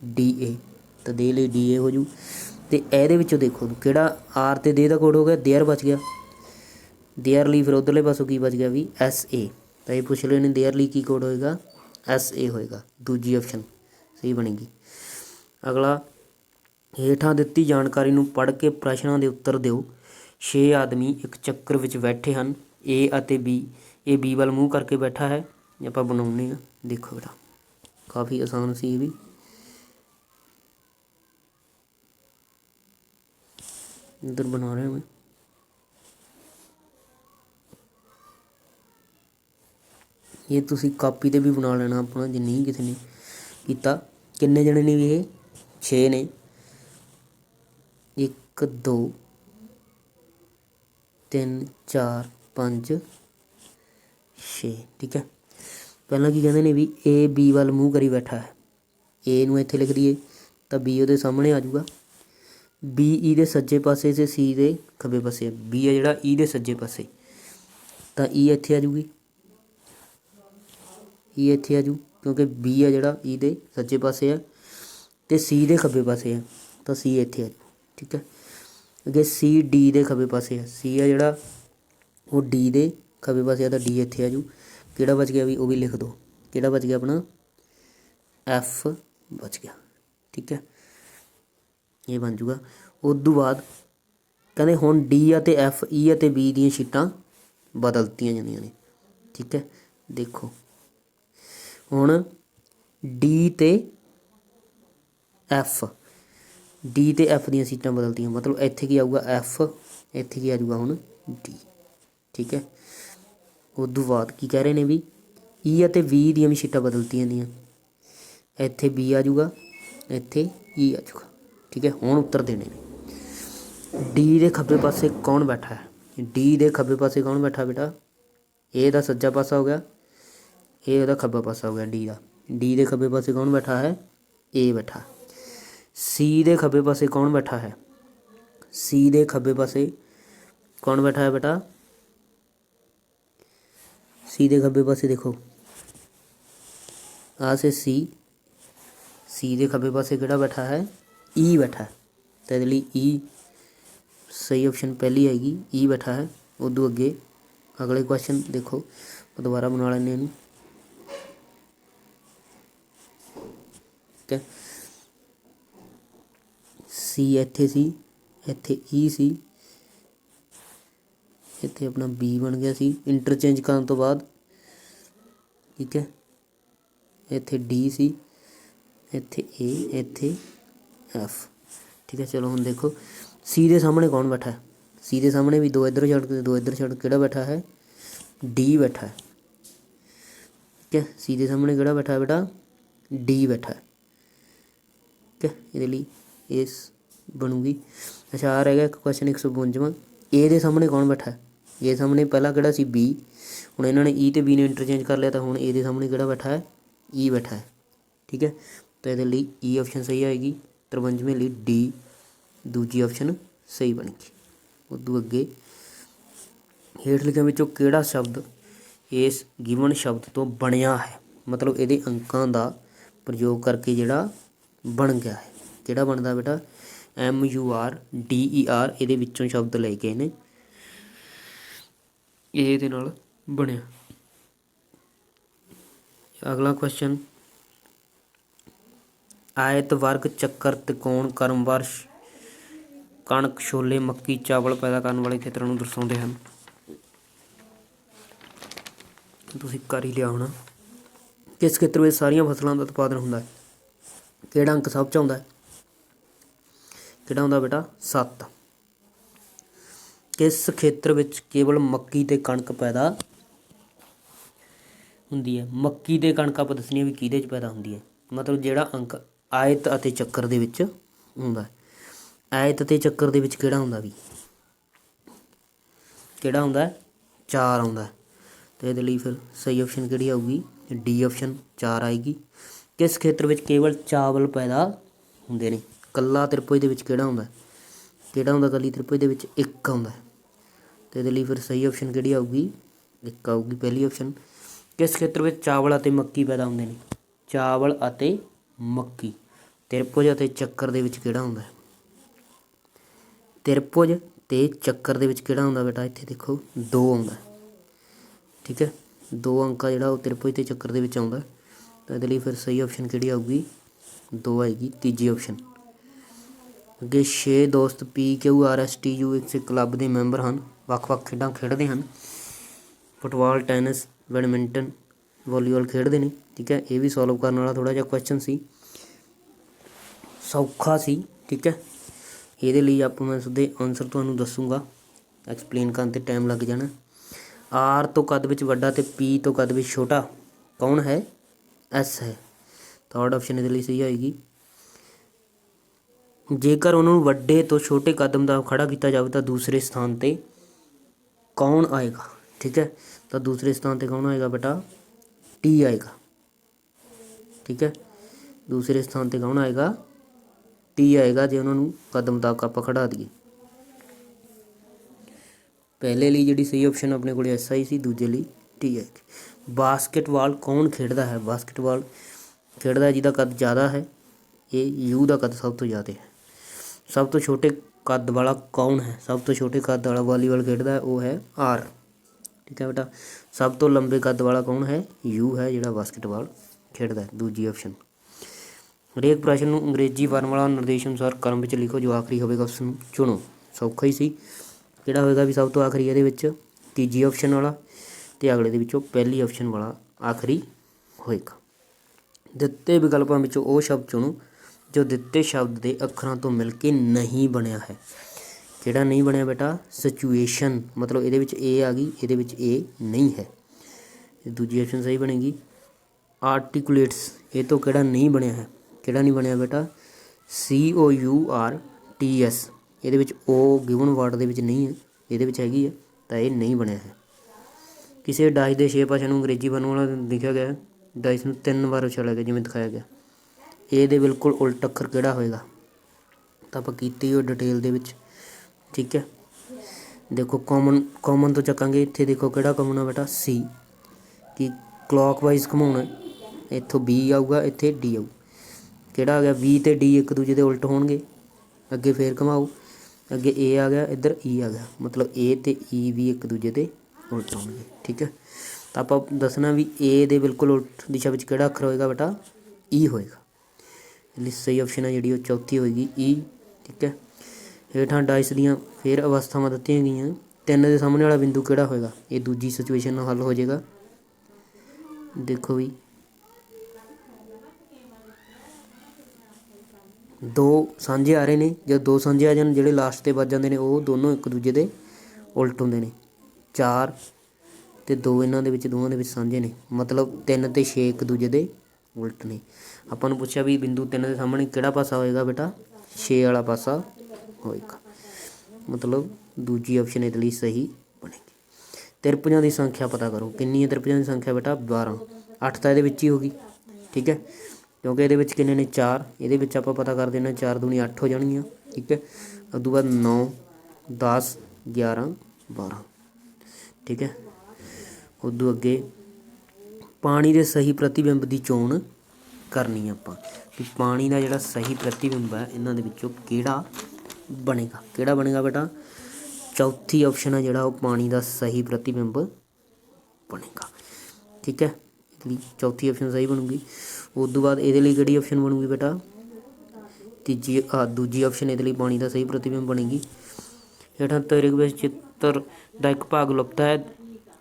DA, ਤਾਂ ਦੇ ਲਈ DA ਹੋ ਜੂ। ਅਤੇ ਇਹਦੇ ਵਿੱਚੋਂ ਦੇਖੋ ਕਿਹੜਾ ਆਰ ਅਤੇ ਦੇ ਦਾ ਕੋਡ ਹੋ ਗਿਆ? ਦੇਅਰ ਬਚ ਗਿਆ। ਦੇਅਰ ਲਈ ਫਿਰ ਉੱਧਰਲੇ ਪਾਸੋਂ ਕੀ ਬਚ ਗਿਆ ਵੀ? SA। ਤਾਂ ਇਹ ਪੁੱਛ ਰਹੇ ਨੇ ਦੇਅਰ ਲਈ ਕੀ ਕੋਡ ਹੋਏਗਾ? SA ਹੋਏਗਾ। ਦੂਜੀ ਆਪਸ਼ਨ ਸਹੀ ਬਣੇਗੀ। ਅਗਲਾ, ਹੇਠਾਂ ਦਿੱਤੀ ਜਾਣਕਾਰੀ ਨੂੰ ਪੜ੍ਹ ਕੇ ਪ੍ਰਸ਼ਨਾਂ ਦੇ ਉੱਤਰ ਦਿਓ। 6 ਆਦਮੀ ਇੱਕ ਚੱਕਰ ਵਿੱਚ ਬੈਠੇ ਹਨ। A ਅਤੇ B, ਇਹ B ਵੱਲ ਮੂੰਹ ਕਰਕੇ ਬੈਠਾ ਹੈ। ਆਪਾਂ ਬਣਾਉਂਦੇ ਹਾਂ, ਦੇਖੋ ਬੇਟਾ ਕਾਫੀ ਆਸਾਨ ਸੀ ਇਹ ਵੀ। ਇੱਧਰ ਬਣਾ ਰਿਹਾ ਮੈਂ। ਇਹ ਤੁਸੀਂ ਕਾਪੀ 'ਤੇ ਵੀ ਬਣਾ ਲੈਣਾ ਆਪਣਾ, ਜੇ ਨਹੀਂ ਕਿਸੇ ਨੇ ਕੀਤਾ। ਕਿੰਨੇ ਜਣੇ ਨੇ ਵੀ ਇਹ? 6 ਨੇ। 1 2 3 4 5 6। ਠੀਕ ਹੈ, ਪਹਿਲਾਂ ਕੀ ਕਹਿੰਦੇ ਨੇ ਵੀ A B ਵੱਲ ਮੂੰਹ ਕਰੀ ਬੈਠਾ ਹੈ। A ਨੂੰ ਇੱਥੇ ਲਿਖ ਦਈਏ ਤਾਂ B ਉਹਦੇ ਸਾਹਮਣੇ ਆ ਜਾਊਗਾ। बी ई दे सज्जे पासे से सी दे खब्बे पासे है। बी है जिहड़ा ई दे सज्जे पासे, तो ई इत्थे आ जूगी, ई इत्थे आ जू क्योंकि बी है जिहड़ा ई दे सज्जे पासे है तो सी दे खब्बे पासे है, तो सी इत्थे आ जू। ठीक है, अगे सी डी दे खब्बे पासे है, सी है जिहड़ा वो डी दे खब्बे पासे है तो डी इत्थे आ जू। किहड़ा बच गया भी, वो भी लिख दो, किहड़ा बच गया अपना एफ बच गया। ठीक है, ये बन जूगा। उदू बाद कहते हुण डी ਅਤੇ एफ ई ਅਤੇ बी ਦੀਆਂ ਸ਼ੀਟਾਂ बदलतियां ਜਾਂਦੀਆਂ ਨੇ। ठीक है, देखो हुण डी ਤੇ एफ, डी ਤੇ एफ ਦੀਆਂ ਸੀਟਾਂ बदलतियां, मतलब ਇੱਥੇ ਕੀ ਆਊਗਾ एफ, ਇੱਥੇ ਕੀ ਆ ਜਾਊਗਾ ਹੁਣ डी। ठीक है, उदू बाद की कह रहे हैं भी ई ਅਤੇ बी ਦੀਆਂ भी ਸੀਟਾਂ बदलतियां ਦੀਆਂ, ਇੱਥੇ बी आ जाऊगा, ਇੱਥੇ ई आ जाऊगा। ठीक है, हुण उत्तर देने ने। डी ਦੇ ਖੱਬੇ ਪਾਸੇ कौन बैठा है, डी ਦੇ ਖੱਬੇ ਪਾਸੇ कौन बैठा बेटा, ए ਦਾ सज्जा पासा हो गया, ए ਉਹਦਾ ਖੱਬਾ ਪਾਸਾ हो गया डी ਦਾ। डी ਦੇ ਖੱਬੇ ਪਾਸੇ कौन बैठा है, ए बैठा। सी ਦੇ ਖੱਬੇ ਪਾਸੇ कौन बैठा है, सी ਦੇ ਖੱਬੇ ਪਾਸੇ कौन बैठा है बेटा, सी ਦੇ ਖੱਬੇ ਪਾਸੇ देखो आ से सी ਦੇ ਖੱਬੇ ਪਾਸੇ ਕਿਹੜਾ बैठा है, ई बैठा है, तो इसलिए ई सही ऑप्शन पहली आएगी, ई बैठा है। उदू अगे अगले क्वेश्चन देखो, दोबारा बना लेने इनू। ठीक है, सी इत्थे सी, इत्थे ई सी, इत्थे अपना बी बन गया सी इंटरचेंज करने तो बाद। ठीक है, इत्थे डी सी, इत्थे ए, इत्थे एफ। ठीक है, चलो हम देखो सी के सामने कौन बैठा है, सी के सामने भी दो इधर छड़ के दो इधर छड़, किहड़ा बैठा है, डी बैठा है। ठीक है, सी के सामने किहड़ा बैठा है बेटा, डी बैठा है। ठीक है, ये लिए इस बनूगी। अच्छा, आ रहेगा एक क्वेश्चन 152, ए के सामने कौन बैठा है, ए सामने पहला किहड़ा सी बी, हुण इन्होंने ई तो बी ने इंटरचेंज कर लिया, तो हुण ए के सामने किहड़ा बैठा है, ई बैठा है। ठीक है, तो ये लिए ई ऑप्शन सही आएगी। 53वें लिए डी दूजी ऑप्शन सही बनेगी। उदू अगे हेठ लिखियां विचों किहड़ा शब्द इस गिवन शब्द तो बनया है, मतलब ये अंकों का प्रयोग करके जिहड़ा बन गया है, किहड़ा बनता बेटा, MURDER ये विचों शब्द ले गए ने, ये नाल बनया। अगला क्वेश्चन, आयत वर्ग चक्कर त्रिकोण क्रमवार कणक छोले मक्की चावल पैदा करने वाले खेतरों को दर्शाते हैं। तुसीं कर ही लिया होना। किस खेत्र में सारिया फसलों का उत्पादन होंदा है, किहड़ा अंक सब च आउंदा है, किहड़ा आउंदा बेटा 7। किस खेत्र में केवल मक्की ते कणक पैदा हुंदी है, मक्की ते कणक आपां दसनी है भी किहदे च पैदा हुंदी है, मतलब जिहड़ा अंक आयत अते चक्कर दे विच हुंदा है। आयत ते चक्कर दे विच किहड़ा हुंदा भी, किहड़ा हुंदा है 4 आउंदा है, तो इहदे लई फिर सही ऑप्शन किहड़ी आऊगी, डी ऑप्शन 4 आएगी। किस खेत्र में केवल चावल पैदा हुंदे ने, कल्ला त्रिभुज दे विच किहड़ा हुंदा है, किहड़ा हुंदा कल्ली त्रिभुज दे विच 1 आउंदा है, तो इहदे लई फिर सही ऑप्शन किहड़ी आऊगी, 1 आऊगी पहली ऑप्शन। किस खेत्र में चावल अते मक्की पैदा हुंदे ने, चावल अते मक्की, त्रिभुज अते चक्कर दे विच किहड़ा हुंदा है, त्रिभुज ते चक्कर दे विच किहड़ा हुंदा बेटा, इत्थे देखो 2 आउंदा है। ठीक है, 2 अंक जिहड़ा वो त्रिभुज ते चक्कर दे विच आउंदा, तो इहदे लई फिर सही ऑप्शन किहड़ी आऊगी, 2 आएगी तीजी ऑप्शन। अगे 6 दोस्त PQRSTU इस क्लब के मैंबर हैं, ਵੱਖ-ਵੱਖ ਖੇਡਾਂ खेडते हैं, फुटबॉल टैनिस बैडमिंटन वॉलीबॉल खेडते हैं। ठीक है, ये भी सॉल्व करने वाला थोड़ा जिहा क्वेश्चन सी, सौखा सी। ठीक है, ये लिए आप मैं उसके आंसर तुहानूं दसूँगा, एक्सप्लेन करने टाइम लग जाना। आर तो कद विच वड्डा ते पी तो कद विच छोटा कौन है, एस है, थर्ड ऑप्शन ये लिए सही आएगी। जेकर उन्होंने वड्डे तो छोटे कदम का खड़ा किया जाए तो दूसरे स्थान पर कौन आएगा। ठीक है, तो दूसरे स्थान पर कौन आएगा बेटा, टी आएगा। ठीक है, दूसरे स्थान पर कौन आएगा, ਟੀ ਆਏਗਾ ਜੇ ਉਹਨਾਂ ਨੂੰ ਕਦਮ ਤੱਕ ਆਪਾਂ ਖੜਾ ਦਈਏ। ਪਹਿਲੇ ਲਈ ਜਿਹੜੀ ਸਹੀ ਆਪਸ਼ਨ ਆਪਣੇ ਕੋਲ ਐਸ ਆਈ ਸੀ, ਦੂਜੇ ਲਈ ਟੀ ਆਏਗੀ। ਬਾਸਕਟਬਾਲ ਕੌਣ ਖੇਡਦਾ ਹੈ? ਬਾਸਕਟਬਾਲ ਖੇਡਦਾ ਜਿਹਦਾ ਕੱਦ ਜ਼ਿਆਦਾ ਹੈ। ਇਹ ਯੂ ਦਾ ਕੱਦ ਸਭ ਤੋਂ ਜ਼ਿਆਦਾ ਹੈ। ਸਭ ਤੋਂ ਛੋਟੇ ਕੱਦ ਵਾਲਾ ਕੌਣ ਹੈ? ਸਭ ਤੋਂ ਛੋਟੇ ਕੱਦ ਵਾਲਾ ਵਾਲੀਬਾਲ ਖੇਡਦਾ ਹੈ, ਉਹ ਹੈ ਆਰ। ਠੀਕ ਹੈ ਬੇਟਾ। ਸਭ ਤੋਂ ਲੰਬੇ ਕੱਦ ਵਾਲਾ ਕੌਣ ਹੈ? ਯੂ ਹੈ ਜਿਹੜਾ ਬਾਸਕਟਬਾਲ ਖੇਡਦਾ ਹੈ, ਦੂਜੀ ਆਪਸ਼ਨ। ਹਰੇਕ ਪ੍ਰਸ਼ਨ ਨੂੰ ਅੰਗਰੇਜ਼ੀ ਵਰਨਮਾਲਾ ਨਿਰਦੇਸ਼ ਅਨੁਸਾਰ ਕ੍ਰਮ ਵਿੱਚ ਲਿਖੋ ਜੋ ਆਖਰੀ ਹੋਵੇਗਾ ਉਸ ਨੂੰ ਚੁਣੋ। ਸੌਖਾ ਹੀ ਸੀ। ਕਿਹੜਾ ਹੋਵੇਗਾ ਵੀ ਸਭ ਤੋਂ ਆਖਰੀ ਇਹਦੇ ਵਿੱਚ? ਤੀਜੀ ਆਪਸ਼ਨ ਵਾਲਾ, ਅਤੇ ਅਗਲੇ ਦੇ ਵਿੱਚੋਂ ਪਹਿਲੀ ਆਪਸ਼ਨ ਵਾਲਾ ਆਖਰੀ ਹੋਏਗਾ। ਦਿੱਤੇ ਵਿਕਲਪਾਂ ਵਿੱਚੋਂ ਉਹ ਸ਼ਬਦ ਚੁਣੋ ਜੋ ਦਿੱਤੇ ਸ਼ਬਦ ਦੇ ਅੱਖਰਾਂ ਤੋਂ ਮਿਲ ਕੇ ਨਹੀਂ ਬਣਿਆ ਹੈ। ਕਿਹੜਾ ਨਹੀਂ ਬਣਿਆ ਬੇਟਾ? ਸਿਚੁਏਸ਼ਨ, ਮਤਲਬ ਇਹਦੇ ਵਿੱਚ ਏ ਆ ਗਈ, ਇਹਦੇ ਵਿੱਚ ਏ ਨਹੀਂ ਹੈ, ਇਹ ਦੂਜੀ ਆਪਸ਼ਨ ਸਹੀ ਬਣੇਗੀ। ਆਰਟੀਕੂਲੇਟਸ, ਇਹ ਤੋਂ ਕਿਹੜਾ ਨਹੀਂ ਬਣਿਆ ਹੈ? ਕਿਹੜਾ ਨਹੀਂ ਬਣਿਆ ਬੇਟਾ? COURTS, ਇਹਦੇ ਵਿੱਚ ਉਹ ਗਿਵਨ ਵਰਡ ਦੇ ਵਿੱਚ ਨਹੀਂ ਹੈ, ਇਹਦੇ ਵਿੱਚ ਹੈਗੀ ਹੈ, ਤਾਂ ਇਹ ਨਹੀਂ ਬਣਿਆ ਹੈ। ਕਿਸੇ ਡਾਇਸ ਦੇ 6 ਭਾਸ਼ਾ ਨੂੰ ਅੰਗਰੇਜ਼ੀ ਵਰਨਮਾਲਾ ਲਿਖਿਆ ਗਿਆ, ਡਾਇਸ ਨੂੰ 3 ਵਾਰ ਉਛਾਲਿਆ ਗਿਆ ਜਿਵੇਂ ਦਿਖਾਇਆ ਗਿਆ। ਇਹਦੇ ਬਿਲਕੁਲ ਉਲਟ ਅੱਖਰ ਕਿਹੜਾ ਹੋਏਗਾ? ਤਾਂ ਆਪਾਂ ਕੀਤੀ ਉਹ ਡਿਟੇਲ ਦੇ ਵਿੱਚ। ਠੀਕ ਹੈ, ਦੇਖੋ ਕਾਮਨ ਤੋਂ ਚੱਕਾਂਗੇ। ਇੱਥੇ ਦੇਖੋ ਕਿਹੜਾ ਕਾਮਨ ਆ ਬੇਟਾ? C, ਕਿ ਕਲੋਕਵਾਈਜ਼ ਘੁਮਾਉਣਾ, ਇੱਥੋਂ B ਆਊਗਾ, ਇੱਥੇ D ਆਊ। ਕਿਹੜਾ ਆ ਗਿਆ? B ਅਤੇ D ਇੱਕ ਦੂਜੇ ਦੇ ਉਲਟ ਹੋਣਗੇ, ਅੱਗੇ ਫੇਰ ਘੁਮਾਓ, ਅੱਗੇ A ਆ ਗਿਆ, ਇੱਧਰ E ਆ ਗਿਆ, ਮਤਲਬ A ਅਤੇ E ਵੀ ਇੱਕ ਦੂਜੇ ਦੇ ਉਲਟ ਹੋਣਗੇ। ਠੀਕ ਹੈ, ਤਾਂ ਆਪਾਂ ਦੱਸਣਾ ਵੀ A ਦੇ ਬਿਲਕੁਲ ਉਲਟ ਦਿਸ਼ਾ ਵਿੱਚ ਕਿਹੜਾ ਅੱਖਰ ਹੋਏਗਾ ਬੇਟਾ? E ਹੋਏਗਾ। ਲਈ ਸਹੀ ਆਪਸ਼ਨ ਹੈ ਜਿਹੜੀ ਉਹ ਚੌਥੀ ਹੋਏਗੀ, E। ਠੀਕ ਹੈ, ਹੇਠਾਂ ਡਾਇਸ ਦੀਆਂ ਫਿਰ ਅਵਸਥਾਵਾਂ ਦਿੱਤੀਆਂ ਗਈਆਂ, 3 ਦੇ ਸਾਹਮਣੇ ਵਾਲਾ ਬਿੰਦੂ ਕਿਹੜਾ ਹੋਏਗਾ? ਇਹ ਦੂਜੀ ਸਿਚੁਏਸ਼ਨ ਨਾਲ ਹੱਲ ਹੋ ਜਾਏਗਾ। ਦੇਖੋ ਵੀ 2 ਸਾਂਝੇ ਆ ਰਹੇ ਨੇ, ਜਦ 2 ਸਾਂਝੇ ਆ ਜਾਣ, ਜਿਹੜੇ ਲਾਸਟ 'ਤੇ ਵੱਜ ਜਾਂਦੇ ਨੇ ਉਹ ਦੋਨੋਂ ਇੱਕ ਦੂਜੇ ਦੇ ਉਲਟ ਹੁੰਦੇ ਨੇ। 4 ਅਤੇ 2 ਇਹਨਾਂ ਦੇ ਵਿੱਚ ਦੋਵਾਂ ਦੇ ਵਿੱਚ ਸਾਂਝੇ ਨੇ, ਮਤਲਬ 3 ਅਤੇ 6 ਇੱਕ ਦੂਜੇ ਦੇ ਉਲਟ ਨੇ। ਆਪਾਂ ਨੂੰ ਪੁੱਛਿਆ ਵੀ ਬਿੰਦੂ 3 ਦੇ ਸਾਹਮਣੇ ਕਿਹੜਾ ਪਾਸਾ ਹੋਏਗਾ ਬੇਟਾ? 6 ਵਾਲਾ ਪਾਸਾ ਹੋਏਗਾ, ਮਤਲਬ ਦੂਜੀ ਆਪਸ਼ਨ ਇਹਦੇ ਲਈ ਸਹੀ ਬਣੇਗੀ। ਤਿਰਭੁਜਾਂ ਦੀ ਸੰਖਿਆ ਪਤਾ ਕਰੋ। ਕਿੰਨੀ ਹੈ ਤਿਰਭੁਜਾਂ ਦੀ ਸੰਖਿਆ ਬੇਟਾ? 12। 8 ਤਾਂ ਇਹਦੇ ਵਿੱਚ ਹੀ ਹੋ ਗਈ। ਠੀਕ ਹੈ, ਕਿਉਂਕਿ ਇਹਦੇ ਵਿੱਚ ਕਿੰਨੇ ਨੇ? 4। ਇਹਦੇ ਵਿੱਚ ਆਪਾਂ ਪਤਾ ਕਰ ਦੇਣਾ, 4 ਦੂਣੀ 8 ਹੋ ਜਾਣਗੀਆਂ। ਠੀਕ ਹੈ, ਉਸ ਤੋਂ ਬਾਅਦ 9, 10, 11, 12। ਠੀਕ ਹੈ, ਉਦੋਂ ਅੱਗੇ ਪਾਣੀ ਦੇ ਸਹੀ ਪ੍ਰਤੀਬਿੰਬ ਦੀ ਚੋਣ ਕਰਨੀ ਆਪਾਂ, ਕਿ ਪਾਣੀ ਦਾ ਜਿਹੜਾ ਸਹੀ ਪ੍ਰਤੀਬਿੰਬ ਹੈ ਇਹਨਾਂ ਦੇ ਵਿੱਚੋਂ ਕਿਹੜਾ ਬਣੇਗਾ? ਕਿਹੜਾ ਬਣੇਗਾ ਬੇਟਾ? ਚੌਥੀ ਆਪਸ਼ਨ ਹੈ ਜਿਹੜਾ ਉਹ ਪਾਣੀ ਦਾ ਸਹੀ ਪ੍ਰਤੀਬਿੰਬ ਬਣੇਗਾ। ਠੀਕ ਹੈ, ਲਈ ਚੌਥੀ ਆਪਸ਼ਨ ਸਹੀ ਬਣੂਗੀ। ਉਸ ਤੋਂ ਬਾਅਦ ਇਹਦੇ ਲਈ ਕਿਹੜੀ ਆਪਸ਼ਨ ਬਣੂਗੀ ਬੇਟਾ? ਦੂਜੀ ਆਪਸ਼ਨ ਇਹਦੇ ਲਈ ਪਾਣੀ ਦਾ ਸਹੀ ਪ੍ਰਤੀਬਿੰਬ ਬਣੇਗੀ। ਹੇਠਾਂ ਦਿੱਤੇ ਵਿੱਚ ਚਿੱਤਰ ਦਾ ਇੱਕ ਭਾਗ ਲੁਪਤ ਹੈ,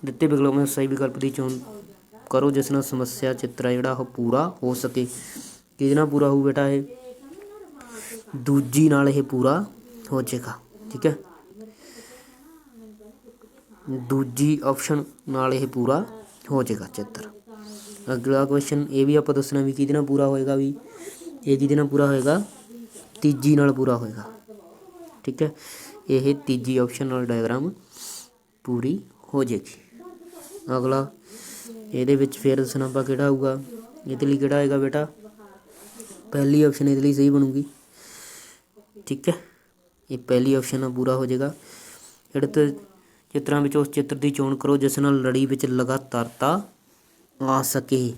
ਦਿੱਤੇ ਵਿਕਲਪਾਂ ਸਹੀ ਵਿਕਲਪ ਦੀ ਚੋਣ ਕਰੋ ਜਿਸ ਨਾਲ ਸਮੱਸਿਆ ਚਿੱਤਰ ਹੈ ਜਿਹੜਾ ਉਹ ਪੂਰਾ ਹੋ ਸਕੇ। ਕਿਹਦੇ ਨਾਲ ਪੂਰਾ ਹੋਊ ਬੇਟਾ? ਇਹ ਦੂਜੀ ਨਾਲ ਇਹ ਪੂਰਾ ਹੋ ਜਾਏਗਾ। ਠੀਕ ਹੈ, ਦੂਜੀ ਆਪਸ਼ਨ ਨਾਲ ਇਹ ਪੂਰਾ ਹੋ ਜਾਏਗਾ ਚਿੱਤਰ। ਅਗਲਾ ਕੁਐਸਚਨ ਇਹ ਵੀ ਆਪਾਂ ਦੱਸਣਾ ਵੀ ਕਿਹਦੇ ਨਾਲ ਪੂਰਾ ਹੋਏਗਾ, ਵੀ ਇਹ ਕਿਹਦੇ ਨਾਲ ਪੂਰਾ ਹੋਏਗਾ? ਤੀਜੀ ਨਾਲ ਪੂਰਾ ਹੋਏਗਾ। ਠੀਕ ਹੈ, ਇਹ ਤੀਜੀ ਆਪਸ਼ਨ ਨਾਲ ਡਾਇਗਰਾਮ ਪੂਰੀ ਹੋ ਜਾਏਗੀ। ਅਗਲਾ ਇਹਦੇ ਵਿੱਚ ਫਿਰ ਦੱਸਣਾ ਆਪਾਂ ਕਿਹੜਾ ਆਊਗਾ, ਇਹਦੇ ਲਈ ਕਿਹੜਾ ਆਏਗਾ ਬੇਟਾ? ਪਹਿਲੀ ਆਪਸ਼ਨ ਇਹਦੇ ਲਈ ਸਹੀ ਬਣੂਗੀ। ਠੀਕ ਹੈ, ਇਹ ਪਹਿਲੀ ਆਪਸ਼ਨ ਨਾਲ ਪੂਰਾ ਹੋ ਜਾਏਗਾ। ਜਿਹੜੇ ਚਿੱਤਰਾਂ ਵਿੱਚ ਉਸ ਚਿੱਤਰ ਦੀ ਚੋਣ ਕਰੋ ਜਿਸ ਨਾਲ ਲੜੀ ਵਿੱਚ ਲਗਾਤਾਰਤਾ ਆ ਸਕੇ।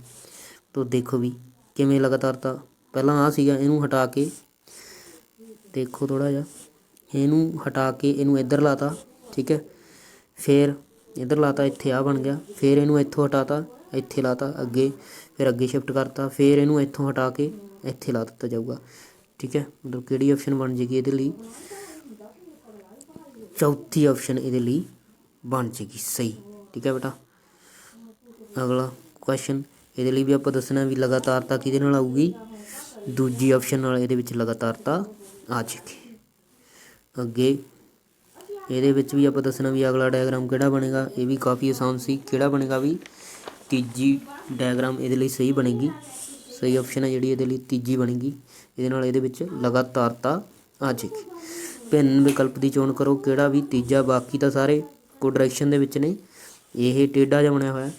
ਤੋ ਦੇਖੋ ਵੀ ਕਿਵੇਂ ਲਗਾਤਾਰਤਾ? ਪਹਿਲਾਂ ਆ ਸੀਗਾ, ਇਹਨੂੰ ਹਟਾ ਕੇ ਦੇਖੋ ਥੋੜ੍ਹਾ ਜਿਹਾ, ਇਹਨੂੰ ਹਟਾ ਕੇ ਇਹਨੂੰ ਇੱਧਰ ਲਾਤਾ। ਠੀਕ ਹੈ, ਫਿਰ ਇੱਧਰ ਲਾਤਾ, ਇੱਥੇ ਆ ਬਣ ਗਿਆ। ਫਿਰ ਇਹਨੂੰ ਇੱਥੋਂ ਹਟਾਤਾ, ਇੱਥੇ ਲਾਤਾ, ਅੱਗੇ ਫਿਰ ਅੱਗੇ ਸ਼ਿਫਟ ਕਰਤਾ, ਫਿਰ ਇਹਨੂੰ ਇੱਥੋਂ ਹਟਾ ਕੇ ਇੱਥੇ ਲਾ ਦਿੱਤਾ ਜਾਊਗਾ। ਠੀਕ ਹੈ, ਮਤਲਬ ਕਿਹੜੀ ਆਪਸ਼ਨ ਬਣ ਜਾਏਗੀ ਇਹਦੇ ਲਈ? ਚੌਥੀ ਆਪਸ਼ਨ ਇਹਦੇ ਲਈ ਬਣ ਜਾਏਗੀ ਸਹੀ। ਠੀਕ ਹੈ ਬੇਟਾ, ਅਗਲਾ ਕੁਐਸਚਨ ਇਹਦੇ ਲਈ ਵੀ ਆਪਾਂ ਦੱਸਣਾ ਵੀ ਲਗਾਤਾਰਤਾ ਕਿਹਦੇ ਨਾਲ ਆਊਗੀ? ਦੂਜੀ ਆਪਸ਼ਨ ਨਾਲ ਇਹਦੇ ਵਿੱਚ ਲਗਾਤਾਰਤਾ ਆ ਜਾਏਗੀ। ਅੱਗੇ ਇਹਦੇ ਵਿੱਚ ਵੀ ਆਪਾਂ ਦੱਸਣਾ ਵੀ ਅਗਲਾ ਡਾਇਗਰਾਮ ਕਿਹੜਾ ਬਣੇਗਾ? ਇਹ ਵੀ ਕਾਫੀ ਆਸਾਨ ਸੀ। ਕਿਹੜਾ ਬਣੇਗਾ ਵੀ? ਤੀਜੀ ਡਾਇਗਰਾਮ ਇਹਦੇ ਲਈ ਸਹੀ ਬਣੇਗੀ। ਸਹੀ ਆਪਸ਼ਨ ਹੈ ਜਿਹੜੀ ਇਹਦੇ ਲਈ ਤੀਜੀ ਬਣੇਗੀ। ਇਹਦੇ ਨਾਲ ਇਹਦੇ ਵਿੱਚ ਲਗਾਤਾਰਤਾ ਆ ਜਾਏਗੀ। ਭਿੰਨ ਵਿਕਲਪ ਦੀ ਚੋਣ ਕਰੋ। ਕਿਹੜਾ ਵੀ? ਤੀਜਾ। ਬਾਕੀ ਤਾਂ ਸਾਰੇ ਕੋ ਡਾਇਰੈਕਸ਼ਨ ਦੇ ਵਿੱਚ ਨੇ। ਇਹ ਟੇਢਾ ਜਿਹਾ ਬਣਿਆ ਹੋਇਆ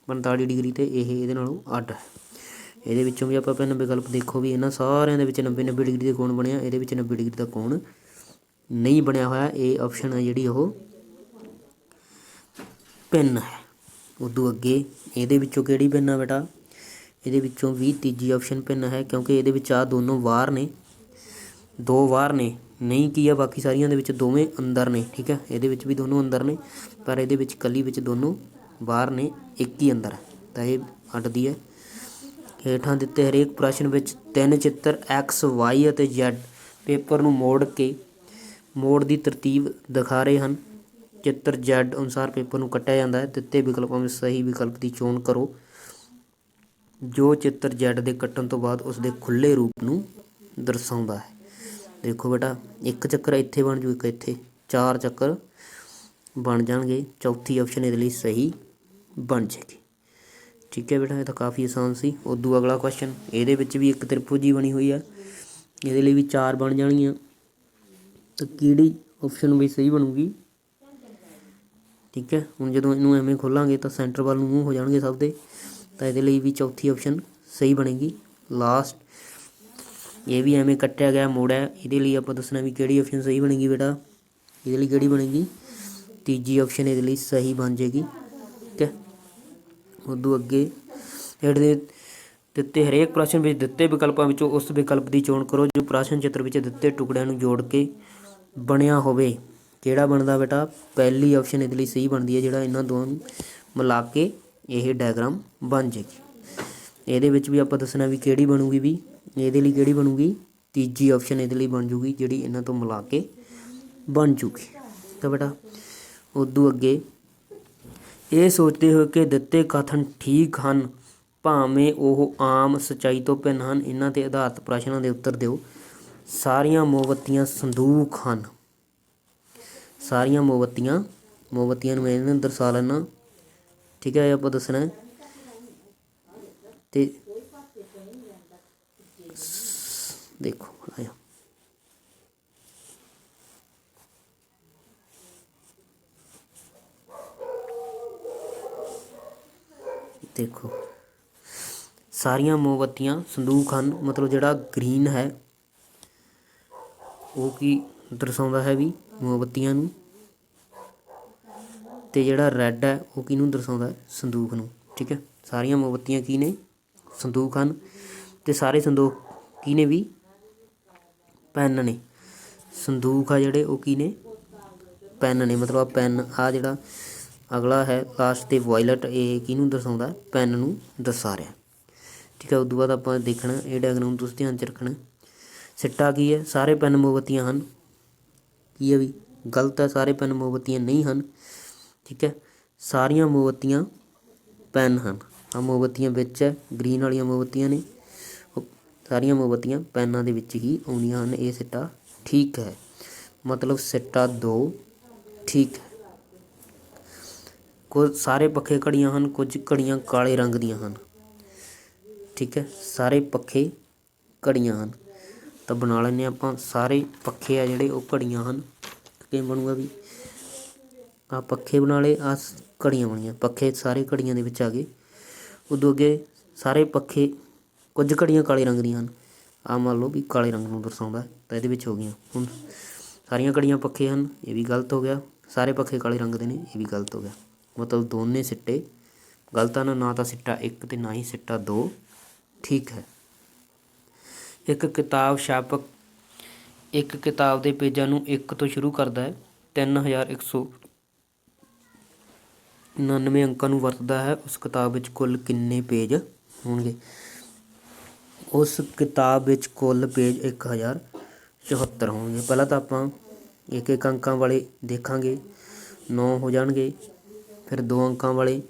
45 ਡਿਗਰੀ 'ਤੇ, ਇਹ ਇਹਦੇ ਨਾਲੋਂ ਅੱਡ ਹੈ। ਇਹਦੇ ਵਿੱਚੋਂ ਵੀ ਆਪਾਂ ਪਹਿਲਾਂ ਵਿਕਲਪ ਦੇਖੋ ਵੀ ਇਹਨਾਂ ਸਾਰਿਆਂ ਦੇ ਵਿੱਚ 90 ਡਿਗਰੀ ਦੇ ਕੋਣ ਬਣਿਆ, ਇਹਦੇ ਵਿੱਚ 90 ਡਿਗਰੀ ਦਾ ਕੋਣ ਨਹੀਂ ਬਣਿਆ ਹੋਇਆ। ਇਹ ਆਪਸ਼ਨ ਹੈ ਜਿਹੜੀ ਉਹ ਪਿੰਨ ਹੈ। ਉਦੋਂ ਅੱਗੇ ਇਹਦੇ ਵਿੱਚੋਂ ਕਿਹੜੀ ਪਿੰਨ ਆ ਬੇਟਾ, ਇਹਦੇ ਵਿੱਚੋਂ ਵੀ ਤੀਜੀ ਆਪਸ਼ਨ ਪਿੰਨ ਹੈ, ਕਿਉਂਕਿ ਇਹਦੇ ਵਿੱਚ ਆ ਦੋਨੋਂ ਬਾਹਰ ਨੇ, 2 ਬਾਹਰ ਨੇ, ਨਹੀਂ ਕੀ ਆ ਬਾਕੀ ਸਾਰੀਆਂ ਦੇ ਵਿੱਚ ਦੋਵੇਂ ਅੰਦਰ ਨੇ। ਠੀਕ ਹੈ, ਇਹਦੇ ਵਿੱਚ ਵੀ ਦੋਨੋਂ ਅੰਦਰ ਨੇ, ਪਰ ਇਹਦੇ ਵਿੱਚ ਇਕੱਲੀ ਵਿੱਚ ਦੋਨੋਂ ਬਾਹਰ ਨੇ, ਇੱਕ ਹੀ ਅੰਦਰ ਹੈ, ਤਾਂ ਇਹ ਅੱਡਦੀ ਹੈ। ਹੇਠਾਂ ਦਿੱਤੇ ਹਰੇਕ ਪ੍ਰਸ਼ਨ ਵਿੱਚ 3 ਚਿੱਤਰ X, Y ਅਤੇ Z ਪੇਪਰ ਨੂੰ ਮੋੜ ਦੀ ਤਰਤੀਬ ਦਿਖਾ ਰਹੇ ਹਨ। ਚਿੱਤਰ Z ਅਨੁਸਾਰ ਪੇਪਰ ਨੂੰ ਕੱਟਿਆ ਜਾਂਦਾ ਹੈ। ਦਿੱਤੇ ਵਿਕਲਪਾਂ ਵਿੱਚ ਸਹੀ ਵਿਕਲਪ ਦੀ ਚੋਣ ਕਰੋ ਜੋ ਚਿੱਤਰ Z ਦੇ ਕੱਟਣ ਤੋਂ ਬਾਅਦ ਉਸ ਦੇ ਖੁੱਲ੍ਹੇ ਰੂਪ ਨੂੰ ਦਰਸਾਉਂਦਾ ਹੈ। ਦੇਖੋ ਬੇਟਾ, ਇੱਕ ਚੱਕਰ ਇੱਥੇ ਬਣ ਜੂ, ਇੱਕ ਇੱਥੇ, 4 ਚੱਕਰ ਬਣ ਜਾਣਗੇ। ਚੌਥੀ ਆਪਸ਼ਨ ਇਹਦੇ ਲਈ ਸਹੀ ਬਣ ਜਾਏਗੀ। ਠੀਕ ਹੈ ਬੇਟਾ, ਇਹ ਤਾਂ ਕਾਫੀ ਆਸਾਨ ਸੀ। ਉਦੋਂ ਅਗਲਾ ਕੁਐਸਚਨ, ਇਹਦੇ ਵਿੱਚ ਵੀ ਇੱਕ ਤ੍ਰਿਭੁਜੀ ਬਣੀ ਹੋਈ ਆ, ਇਹਦੇ ਲਈ ਵੀ 4 ਬਣ ਜਾਣਗੀਆਂ, ਤਾਂ ਕਿਹੜੀ ਆਪਸ਼ਨ ਵੀ ਸਹੀ ਬਣੂਗੀ। ਠੀਕ ਹੈ, ਹੁਣ ਜਦੋਂ ਇਹਨੂੰ ਐਵੇਂ ਖੋਲਾਂਗੇ ਤਾਂ ਸੈਂਟਰ ਵੱਲ ਨੂੰ ਮੂੰਹ ਹੋ ਜਾਣਗੇ ਸਭ ਦੇ, ਤਾਂ ਇਹਦੇ ਲਈ ਵੀ ਚੌਥੀ ਆਪਸ਼ਨ ਸਹੀ ਬਣੇਗੀ। ਲਾਸਟ ਇਹ ਵੀ ਐਵੇਂ ਕੱਟਿਆ ਗਿਆ ਮੋੜ ਹੈ, ਇਹਦੇ ਲਈ ਆਪਾਂ ਦੱਸਣਾ ਵੀ ਕਿਹੜੀ ਆਪਸ਼ਨ ਸਹੀ ਬਣੇਗੀ ਬੇਟਾ, ਇਹਦੇ ਲਈ ਕਿਹੜੀ ਬਣੇਗੀ, ਤੀਜੀ ਆਪਸ਼ਨ ਇਹਦੇ ਲਈ ਸਹੀ ਬਣ ਜਾਏਗੀ। ਠੀਕ ਹੈ, ਉਦੋਂ ਅੱਗੇ ਹੇਠ ਦੇ ਦਿੱਤੇ ਹਰੇਕ ਪ੍ਰਸ਼ਨ ਵਿੱਚ ਦਿੱਤੇ ਵਿਕਲਪਾਂ ਵਿੱਚੋਂ ਉਸ ਵਿਕਲਪ ਦੀ ਚੋਣ ਕਰੋ ਜੋ ਪ੍ਰਸ਼ਨ ਚਿੱਤਰ ਵਿੱਚ ਦਿੱਤੇ ਟੁਕੜਿਆਂ ਨੂੰ ਜੋੜ ਕੇ ਬਣਿਆ ਹੋਵੇ। ਕਿਹੜਾ ਬਣਦਾ ਬੇਟਾ, ਪਹਿਲੀ ਆਪਸ਼ਨ ਇਹਦੇ ਲਈ ਸਹੀ ਬਣਦੀ ਹੈ, ਜਿਹੜਾ ਇਹਨਾਂ ਦੋਵਾਂ ਨੂੰ ਮਿਲਾ ਕੇ ਇਹ ਡਾਇਗਰਾਮ ਬਣ ਜਾਏਗੀ। ਇਹਦੇ ਵਿੱਚ ਵੀ ਆਪਾਂ ਦੱਸਣਾ ਵੀ ਕਿਹੜੀ ਬਣੂਗੀ, ਵੀ ਇਹਦੇ ਲਈ ਕਿਹੜੀ ਬਣੂਗੀ, ਤੀਜੀ ਆਪਸ਼ਨ ਇਹਦੇ ਲਈ ਬਣ ਜੂਗੀ, ਜਿਹੜੀ ਇਹਨਾਂ ਤੋਂ ਮਿਲਾ ਕੇ ਬਣ ਜੂਗੀ। ਤਾਂ ਬੇਟਾ ਉਦੋਂ ਅੱਗੇ ਇਹ ਸੋਚਦੇ ਹੋਏ ਕਿ ਦਿੱਤੇ ਕਥਨ ਠੀਕ ਹਨ ਭਾਵੇਂ ਉਹ ਆਮ ਸੱਚਾਈ ਤੋਂ ਭਿੰਨ ਹਨ, ਇਹਨਾਂ 'ਤੇ ਆਧਾਰਿਤ ਪ੍ਰਸ਼ਨਾਂ ਦੇ ਉੱਤਰ ਦਿਓ। ਸਾਰੀਆਂ ਮੋਮਬੱਤੀਆਂ ਸੰਦੂਕ ਹਨ। ਸਾਰੀਆਂ ਮੋਮਬੱਤੀਆਂ ਨੂੰ ਮੈਂ ਇਹਨਾਂ ਦਰਸਾ ਲੈਣਾ। ਠੀਕ ਹੈ, ਆਪਾਂ ਦੱਸਣਾ ਤੇ ਦੇਖੋ ਆਇਆ ਦੇਖੋ, ਸਾਰੀਆਂ ਮੋਮਬੱਤੀਆਂ ਸੰਦੂਕ ਹਨ, ਮਤਲਬ ਜਿਹੜਾ ਗ੍ਰੀਨ ਹੈ ਉਹ ਕੀ ਦਰਸਾਉਂਦਾ ਹੈ ਵੀ ਮੋਮਬੱਤੀਆਂ ਨੂੰ, ਅਤੇ ਜਿਹੜਾ ਰੈੱਡ ਹੈ ਉਹ ਕਿਹਨੂੰ ਦਰਸਾਉਂਦਾ, ਸੰਦੂਕ ਨੂੰ। ਠੀਕ ਹੈ, ਸਾਰੀਆਂ ਮੋਮਬੱਤੀਆਂ ਕੀ ਨੇ, ਸੰਦੂਕ ਹਨ, ਅਤੇ ਸਾਰੇ ਸੰਦੂਕ ਕੀ ਨੇ ਵੀ, ਪੈਨ ਨੇ। ਸੰਦੂਕ ਆ ਜਿਹੜੇ ਉਹ ਕੀ ਨੇ, ਪੈਨ ਨੇ, ਮਤਲਬ ਆ ਪੈਨ, ਆ ਜਿਹੜਾ ਅਗਲਾ ਹੈ ਲਾਸਟ 'ਤੇ ਵਾਇਲਟ, ਇਹ ਕਿਹਨੂੰ ਦਰਸਾਉਂਦਾ, ਪੈਨ ਨੂੰ ਦਰਸਾ ਰਿਹਾ। ਠੀਕ ਹੈ, ਉਦੋਂ ਬਾਅਦ ਆਪਾਂ ਦੇਖਣਾ ਇਹ ਡਾਇਗਰਾਮ ਤੁਸੀਂ ਧਿਆਨ 'ਚ ਰੱਖਣਾ। ਸਿੱਟਾ ਕੀ ਹੈ, ਸਾਰੇ ਪੈਨ ਮੋਮਬੱਤੀਆਂ ਹਨ, ਕੀ ਹੈ ਵੀ ਗਲਤ ਹੈ, ਸਾਰੇ ਪੈਨ ਮੋਮਬੱਤੀਆਂ ਨਹੀਂ ਹਨ। ਠੀਕ ਹੈ, ਸਾਰੀਆਂ ਮੋਮਬੱਤੀਆਂ ਪੈਨ ਹਨ। ਆਹ ਮੋਮਬੱਤੀਆਂ ਵਿੱਚ ਹੈ, ਗ੍ਰੀਨ ਵਾਲੀਆਂ ਮੋਮਬੱਤੀਆਂ ਨੇ, ਸਾਰੀਆਂ ਮੋਮਬੱਤੀਆਂ ਪੈਨਾਂ ਦੇ ਵਿੱਚ ਹੀ ਆਉਂਦੀਆਂ ਹਨ। ਇਹ ਸਿੱਟਾ ਠੀਕ ਹੈ, ਮਤਲਬ ਸਿੱਟਾ 2 ਠੀਕ ਹੈ। ਕੁਝ ਸਾਰੇ ਪੱਖੇ ਘੜੀਆਂ ਹਨ, ਕੁਝ ਘੜੀਆਂ ਕਾਲੇ ਰੰਗ ਦੀਆਂ ਹਨ। ਠੀਕ ਹੈ, ਸਾਰੇ ਪੱਖੇ ਘੜੀਆਂ ਹਨ, ਤਾਂ ਬਣਾ ਲੈਂਦੇ ਹਾਂ ਆਪਾਂ। ਸਾਰੇ ਪੱਖੇ ਆ ਜਿਹੜੇ ਉਹ ਘੜੀਆਂ ਹਨ। ਕਿਵੇਂ ਬਣੂਗਾ ਵੀ, ਆਹ ਪੱਖੇ ਬਣਾ ਲਏ, ਆਹ ਘੜੀਆਂ ਬਣੀਆਂ, ਪੱਖੇ ਸਾਰੇ ਘੜੀਆਂ ਦੇ ਵਿੱਚ ਆ ਗਏ। ਉਦੋਂ ਅੱਗੇ ਸਾਰੇ ਪੱਖੇ, ਕੁਝ ਘੜੀਆਂ ਕਾਲੇ ਰੰਗ ਦੀਆਂ ਹਨ, ਆਹ ਮੰਨ ਲਓ ਵੀ ਕਾਲੇ ਰੰਗ ਨੂੰ ਦਰਸਾਉਂਦਾ, ਤਾਂ ਇਹਦੇ ਵਿੱਚ ਹੋ ਗਈਆਂ। ਹੁਣ ਸਾਰੀਆਂ ਘੜੀਆਂ ਪੱਖੇ ਹਨ, ਇਹ ਵੀ ਗਲਤ ਹੋ ਗਿਆ। ਸਾਰੇ ਪੱਖੇ ਕਾਲੇ ਰੰਗ ਦੇ ਨੇ, ਇਹ ਵੀ ਗਲਤ ਹੋ ਗਿਆ। ਮਤਲਬ ਦੋਨੇ ਸਿੱਟੇ ਗਲਤ ਹਨ, ਨਾ ਤਾਂ ਸਿੱਟਾ 1 ਅਤੇ ਨਾ ਹੀ ਸਿੱਟਾ 2 ਠੀਕ ਹੈ। ਇੱਕ ਕਿਤਾਬ ਦੇ ਪੇਜਾਂ ਨੂੰ 1 ਤੋਂ ਸ਼ੁਰੂ ਕਰਦਾ ਹੈ, 3199 ਅੰਕਾਂ ਨੂੰ ਵਰਤਦਾ ਹੈ, ਉਸ ਕਿਤਾਬ ਵਿੱਚ ਕੁੱਲ ਕਿੰਨੇ ਪੇਜ ਹੋਣਗੇ। ਉਸ ਕਿਤਾਬ ਵਿੱਚ ਕੁੱਲ ਪੇਜ 1074 ਹੋਣਗੇ। ਪਹਿਲਾਂ ਤਾਂ ਆਪਾਂ ਇੱਕ ਅੰਕਾਂ ਵਾਲੇ ਦੇਖਾਂਗੇ, 9 ਹੋ ਜਾਣਗੇ, ਫਿਰ 2 ਅੰਕਾਂ ਵਾਲੇ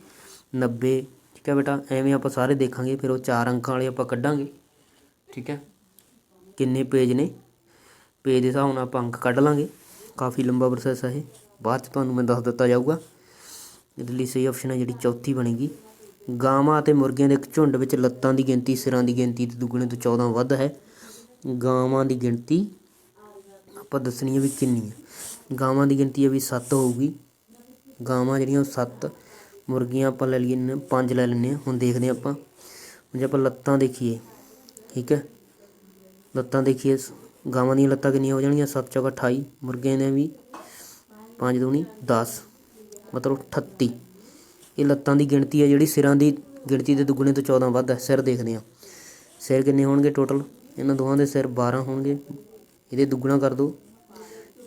90। ਠੀਕ ਹੈ ਬੇਟਾ, ਐਵੇਂ ਆਪਾਂ ਸਾਰੇ ਦੇਖਾਂਗੇ, ਫਿਰ ਉਹ 4 ਅੰਕਾਂ ਵਾਲੇ ਆਪਾਂ ਕੱਢਾਂਗੇ। ਠੀਕ ਹੈ, ਕਿੰਨੇ ਪੇਜ ਨੇ, ਪੇਜ ਦੇ ਹਿਸਾਬ ਨਾਲ ਆਪਾਂ ਅੰਕ ਕੱਢ ਲਾਂਗੇ। ਕਾਫੀ ਲੰਬਾ ਪ੍ਰੋਸੈਸ ਹੈ ਇਹ, ਬਾਅਦ 'ਚ ਤੁਹਾਨੂੰ ਮੈਂ ਦੱਸ ਦਿੱਤਾ ਜਾਊਗਾ। ਇਹਦੇ ਲਈ ਸਹੀ ਆਪਸ਼ਨ ਹੈ ਜਿਹੜੀ ਚੌਥੀ ਬਣੇਗੀ। ਗਾਵਾਂ ਅਤੇ ਮੁਰਗੀਆਂ ਦੇ ਇੱਕ ਝੁੰਡ ਵਿੱਚ ਲੱਤਾਂ ਦੀ ਗਿਣਤੀ ਸਿਰਾਂ ਦੀ ਗਿਣਤੀ ਦੇ ਦੁੱਗਣੇ ਤੋਂ 14 ਵੱਧ ਹੈ। ਗਾਵਾਂ ਦੀ ਗਿਣਤੀ ਆਪਾਂ ਦੱਸਣੀ ਹੈ ਵੀ ਕਿੰਨੀ ਹੈ। ਗਾਵਾਂ ਦੀ ਗਿਣਤੀ ਹੈ ਵੀ 7 ਹੋਊਗੀ, ਗਾਵਾਂ ਜਿਹੜੀਆਂ ਉਹ 7, ਮੁਰਗੀਆਂ ਆਪਾਂ ਲੈ ਲਈਏ 5 ਲੈ ਲੈਂਦੇ ਹਾਂ। ਹੁਣ ਦੇਖਦੇ ਹਾਂ ਆਪਾਂ, ਜੇ ਆਪਾਂ ਲੱਤਾਂ ਦੇਖੀਏ, ਠੀਕ ਹੈ, ਲੱਤਾਂ ਦੇਖੀਏ, ਗਾਵਾਂ ਦੀਆਂ ਲੱਤਾਂ ਕਿੰਨੀਆਂ ਹੋ ਜਾਣਗੀਆਂ, 7 ਚੌਕਾ 28, ਮੁਰਗੇ ਨੇ ਵੀ 5 ਦੂਣੀ 10, ਮਤਲਬ 38। ਇਹ ਲੱਤਾਂ ਦੀ ਗਿਣਤੀ ਹੈ ਜਿਹੜੀ, ਸਿਰਾਂ ਦੀ ਗਿਣਤੀ ਦੇ ਦੁੱਗਣੇ ਤੋਂ 14 ਵੱਧ ਹੈ। ਸਿਰ ਦੇਖਦੇ ਹਾਂ, ਸਿਰ ਕਿੰਨੇ ਹੋਣਗੇ ਟੋਟਲ, ਇਹਨਾਂ ਦੋਵਾਂ ਦੇ ਸਿਰ 12 ਹੋਣਗੇ, ਇਹਦੇ ਦੁੱਗਣਾ ਕਰ ਦਿਓ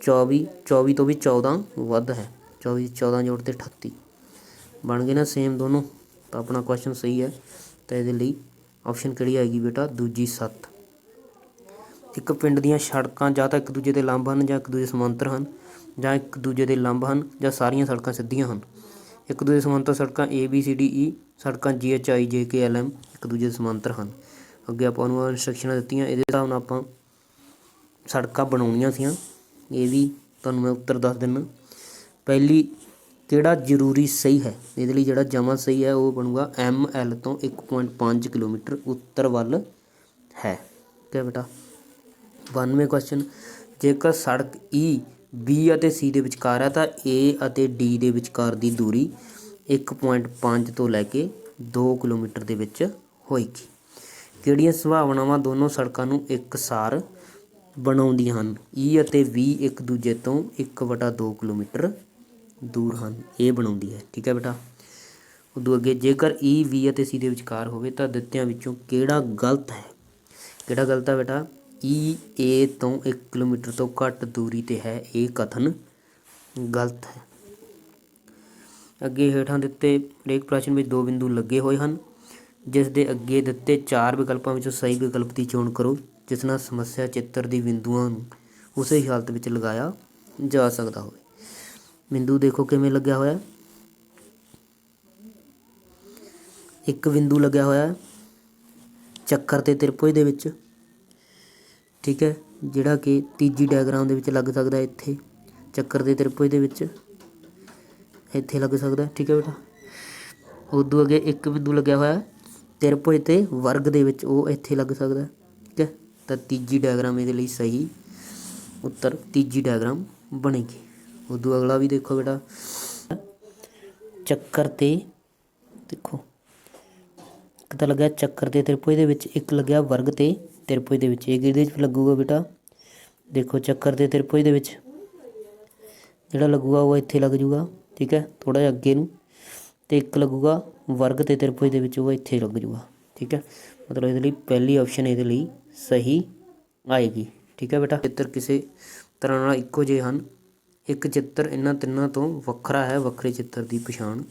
24, 24 ਤੋਂ ਵੀ 14 ਵੱਧ ਹੈ, 24 14 ਜੋੜ ਤੇ 38 ਬਣ ਗਏ ਨਾ ਸੇਮ ਦੋਨੋਂ। ਤਾਂ ਆਪਣਾ ਕੁਐਸਚਨ ਸਹੀ ਹੈ। ਤਾਂ ਇਹਦੇ ਲਈ ਆਪਸ਼ਨ ਕਿਹੜੀ ਆਏਗੀ ਬੇਟਾ, ਦੂਜੀ 7। ਇੱਕ ਪਿੰਡ ਦੀਆਂ ਸੜਕਾਂ ਜਾਂ ਤਾਂ ਇੱਕ ਦੂਜੇ ਦੇ ਲੰਬ ਹਨ, ਜਾਂ ਇੱਕ ਦੂਜੇ ਸਮਾਂਤਰ ਹਨ, ਜਾਂ ਇੱਕ ਦੂਜੇ ਦੇ ਲੰਬ ਹਨ, ਜਾਂ ਸਾਰੀਆਂ ਸੜਕਾਂ ਸਿੱਧੀਆਂ ਹਨ। ਇੱਕ ਦੂਜੇ ਸਮਾਂਤਰ ਸੜਕਾਂ ABCDE, ਸੜਕਾਂ GHIJKLM ਇੱਕ ਦੂਜੇ ਦੇ ਸਮਾਂਤਰ ਹਨ। ਅੱਗੇ ਆਪਾਂ ਨੂੰ ਇੰਸਟਰਕਸ਼ਨਾਂ ਦਿੱਤੀਆਂ, ਇਹਦੇ ਹਿਸਾਬ ਨਾਲ ਆਪਾਂ ਸੜਕਾਂ ਬਣਾਉਣੀਆਂ ਸੀਆਂ। ਇਹ ਵੀ ਤੁਹਾਨੂੰ ਮੈਂ ਉੱਤਰ ਦੱਸ ਦਿੰਦਾ। ਪਹਿਲੀ, ਕਿਹੜਾ ਜ਼ਰੂਰੀ ਸਹੀ ਹੈ, ਇਹਦੇ ਲਈ ਜਿਹੜਾ ਜਮਾ ਸਹੀ ਹੈ ਉਹ ਬਣੂਗਾ ML ਤੋਂ 1.5 ਕਿਲੋਮੀਟਰ ਉੱਤਰ ਵੱਲ ਹੈ। ਠੀਕ ਹੈ ਬੇਟਾ। 92 ਕੁਐਸਚਨ, ਜੇਕਰ ਸੜਕ E B ਅਤੇ C ਦੇ ਵਿਚਕਾਰ ਹੈ ਤਾਂ A ਅਤੇ D ਦੇ ਵਿਚਕਾਰ ਦੀ ਦੂਰੀ 1.5 ਤੋਂ ਲੈ ਕੇ 2 ਕਿਲੋਮੀਟਰ ਦੇ ਵਿੱਚ ਹੋਏਗੀ। ਕਿਹੜੀਆਂ ਸੰਭਾਵਨਾਵਾਂ ਦੋਨੋਂ ਸੜਕਾਂ ਨੂੰ ਇਕਸਾਰ ਬਣਾਉਂਦੀਆਂ ਹਨ। E ਅਤੇ V ਇੱਕ ਦੂਜੇ ਤੋਂ 1/2 ਕਿਲੋਮੀਟਰ ਦੂਰ ਹਨ, ਇਹ ਬਣਾਉਂਦੀ ਹੈ। ਠੀਕ ਹੈ ਬੇਟਾ। ਉਦੋਂ ਅੱਗੇ, ਜੇਕਰ E V ਅਤੇ C ਦੇ ਵਿਚਕਾਰ ਹੋਵੇ ਤਾਂ ਦਿੱਤਿਆਂ ਵਿੱਚੋਂ ਕਿਹੜਾ ਗਲਤ ਹੈ। ਕਿਹੜਾ ਗਲਤ ਹੈ ਬੇਟਾ, E A ਤੋਂ 1 ਕਿਲੋਮੀਟਰ ਤੋਂ ਘੱਟ ਦੂਰੀ 'ਤੇ ਹੈ, ਇਹ ਕਥਨ ਗਲਤ ਹੈ। ਅੱਗੇ ਹੇਠਾਂ ਦਿੱਤੇ ਹਰੇਕ ਪ੍ਰਸ਼ਨ ਵਿੱਚ 2 ਬਿੰਦੂ ਲੱਗੇ ਹੋਏ ਹਨ, ਜਿਸ ਦੇ ਅੱਗੇ ਦਿੱਤੇ 4 ਵਿਕਲਪਾਂ ਵਿੱਚੋਂ ਸਹੀ ਵਿਕਲਪ ਦੀ ਚੋਣ ਕਰੋ, ਜਿਸ ਨਾਲ ਸਮੱਸਿਆ ਚਿੱਤਰ ਦੀ ਬਿੰਦੂਆਂ ਨੂੰ ਉਸੇ ਹੀ ਹਾਲਤ ਵਿੱਚ ਲਗਾਇਆ ਜਾ ਸਕਦਾ ਹੋਵੇ। ਬਿੰਦੂ ਦੇਖੋ ਕਿਵੇਂ ਲੱਗਿਆ ਹੋਇਆ, ਇੱਕ ਬਿੰਦੂ ਲੱਗਿਆ ਹੋਇਆ ਚੱਕਰ ਤੇ ਤ੍ਰਿਭੁਜ ਦੇ ਵਿੱਚ, ਠੀਕ ਹੈ, ਜਿਹੜਾ ਕਿ ਤੀਜੀ ਡਾਇਗਰਾਮ ਦੇ ਵਿੱਚ ਲੱਗ ਸਕਦਾ, ਇੱਥੇ ਚੱਕਰ ਤੇ ਤ੍ਰਿਭੁਜ ਦੇ ਵਿੱਚ ਇੱਥੇ ਲੱਗ ਸਕਦਾ। ਠੀਕ ਹੈ ਬੇਟਾ। ਉਦੋਂ ਅੱਗੇ ਇੱਕ ਬਿੰਦੂ ਲੱਗਿਆ ਹੋਇਆ ਤ੍ਰਿਭੁਜ ਤੇ ਵਰਗ ਦੇ ਵਿੱਚ, ਉਹ ਇੱਥੇ ਲੱਗ ਸਕਦਾ। ਠੀਕ ਹੈ, ਤਾਂ ਤੀਜੀ ਡਾਇਗਰਾਮ ਇਹਦੇ ਲਈ ਸਹੀ ਉੱਤਰ ਤੀਜੀ ਡਾਇਗਰਾਮ ਬਣੇਗੀ। ਉਦੋਂ ਅਗਲਾ ਵੀ ਦੇਖੋ ਬੇਟਾ, ਚੱਕਰ ਤੇ ਦੇਖੋ, ਇੱਕ ਤਾਂ ਲੱਗਿਆ ਚੱਕਰ ਤੇ ਤ੍ਰਿਭੁਜ ਦੇ ਵਿੱਚ, ਇੱਕ ਲੱਗਿਆ ਵਰਗ ਤੇ ਤ੍ਰਿਭੁਜ ਦੇ ਵਿੱਚ। ਇਹ ਕਿਹਦੇ ਵਿੱਚ ਲੱਗੂਗਾ ਬੇਟਾ, ਦੇਖੋ ਚੱਕਰ ਤੇ ਤ੍ਰਿਭੁਜ ਦੇ ਵਿੱਚ ਜਿਹੜਾ ਲੱਗੂਗਾ ਉਹ ਇੱਥੇ ਲੱਗ ਜੂਗਾ। ਠੀਕ ਹੈ, ਥੋੜ੍ਹਾ ਜਿਹਾ ਅੱਗੇ ਨੂੰ, ਅਤੇ ਇੱਕ ਲੱਗੂਗਾ ਵਰਗ ਤੇ ਤ੍ਰਿਭੁਜ ਦੇ ਵਿੱਚ, ਉਹ ਇੱਥੇ ਲੱਗ ਜੂਗਾ। ਠੀਕ ਹੈ, ਮਤਲਬ ਇਹਦੇ ਲਈ ਪਹਿਲੀ ਆਪਸ਼ਨ ਇਹਦੇ ਲਈ ਸਹੀ ਆਏਗੀ। ਠੀਕ ਹੈ ਬੇਟਾ। ਚਿੱਤਰ ਕਿਸੇ ਤਰ੍ਹਾਂ ਨਾਲ ਇੱਕੋ ਜਿਹੇ ਹਨ, ਇੱਕ ਚਿੱਤਰ ਇਹਨਾਂ ਤਿੰਨਾਂ ਤੋਂ ਵੱਖਰਾ ਹੈ, ਵੱਖਰੇ ਚਿੱਤਰ ਦੀ ਪਛਾਣ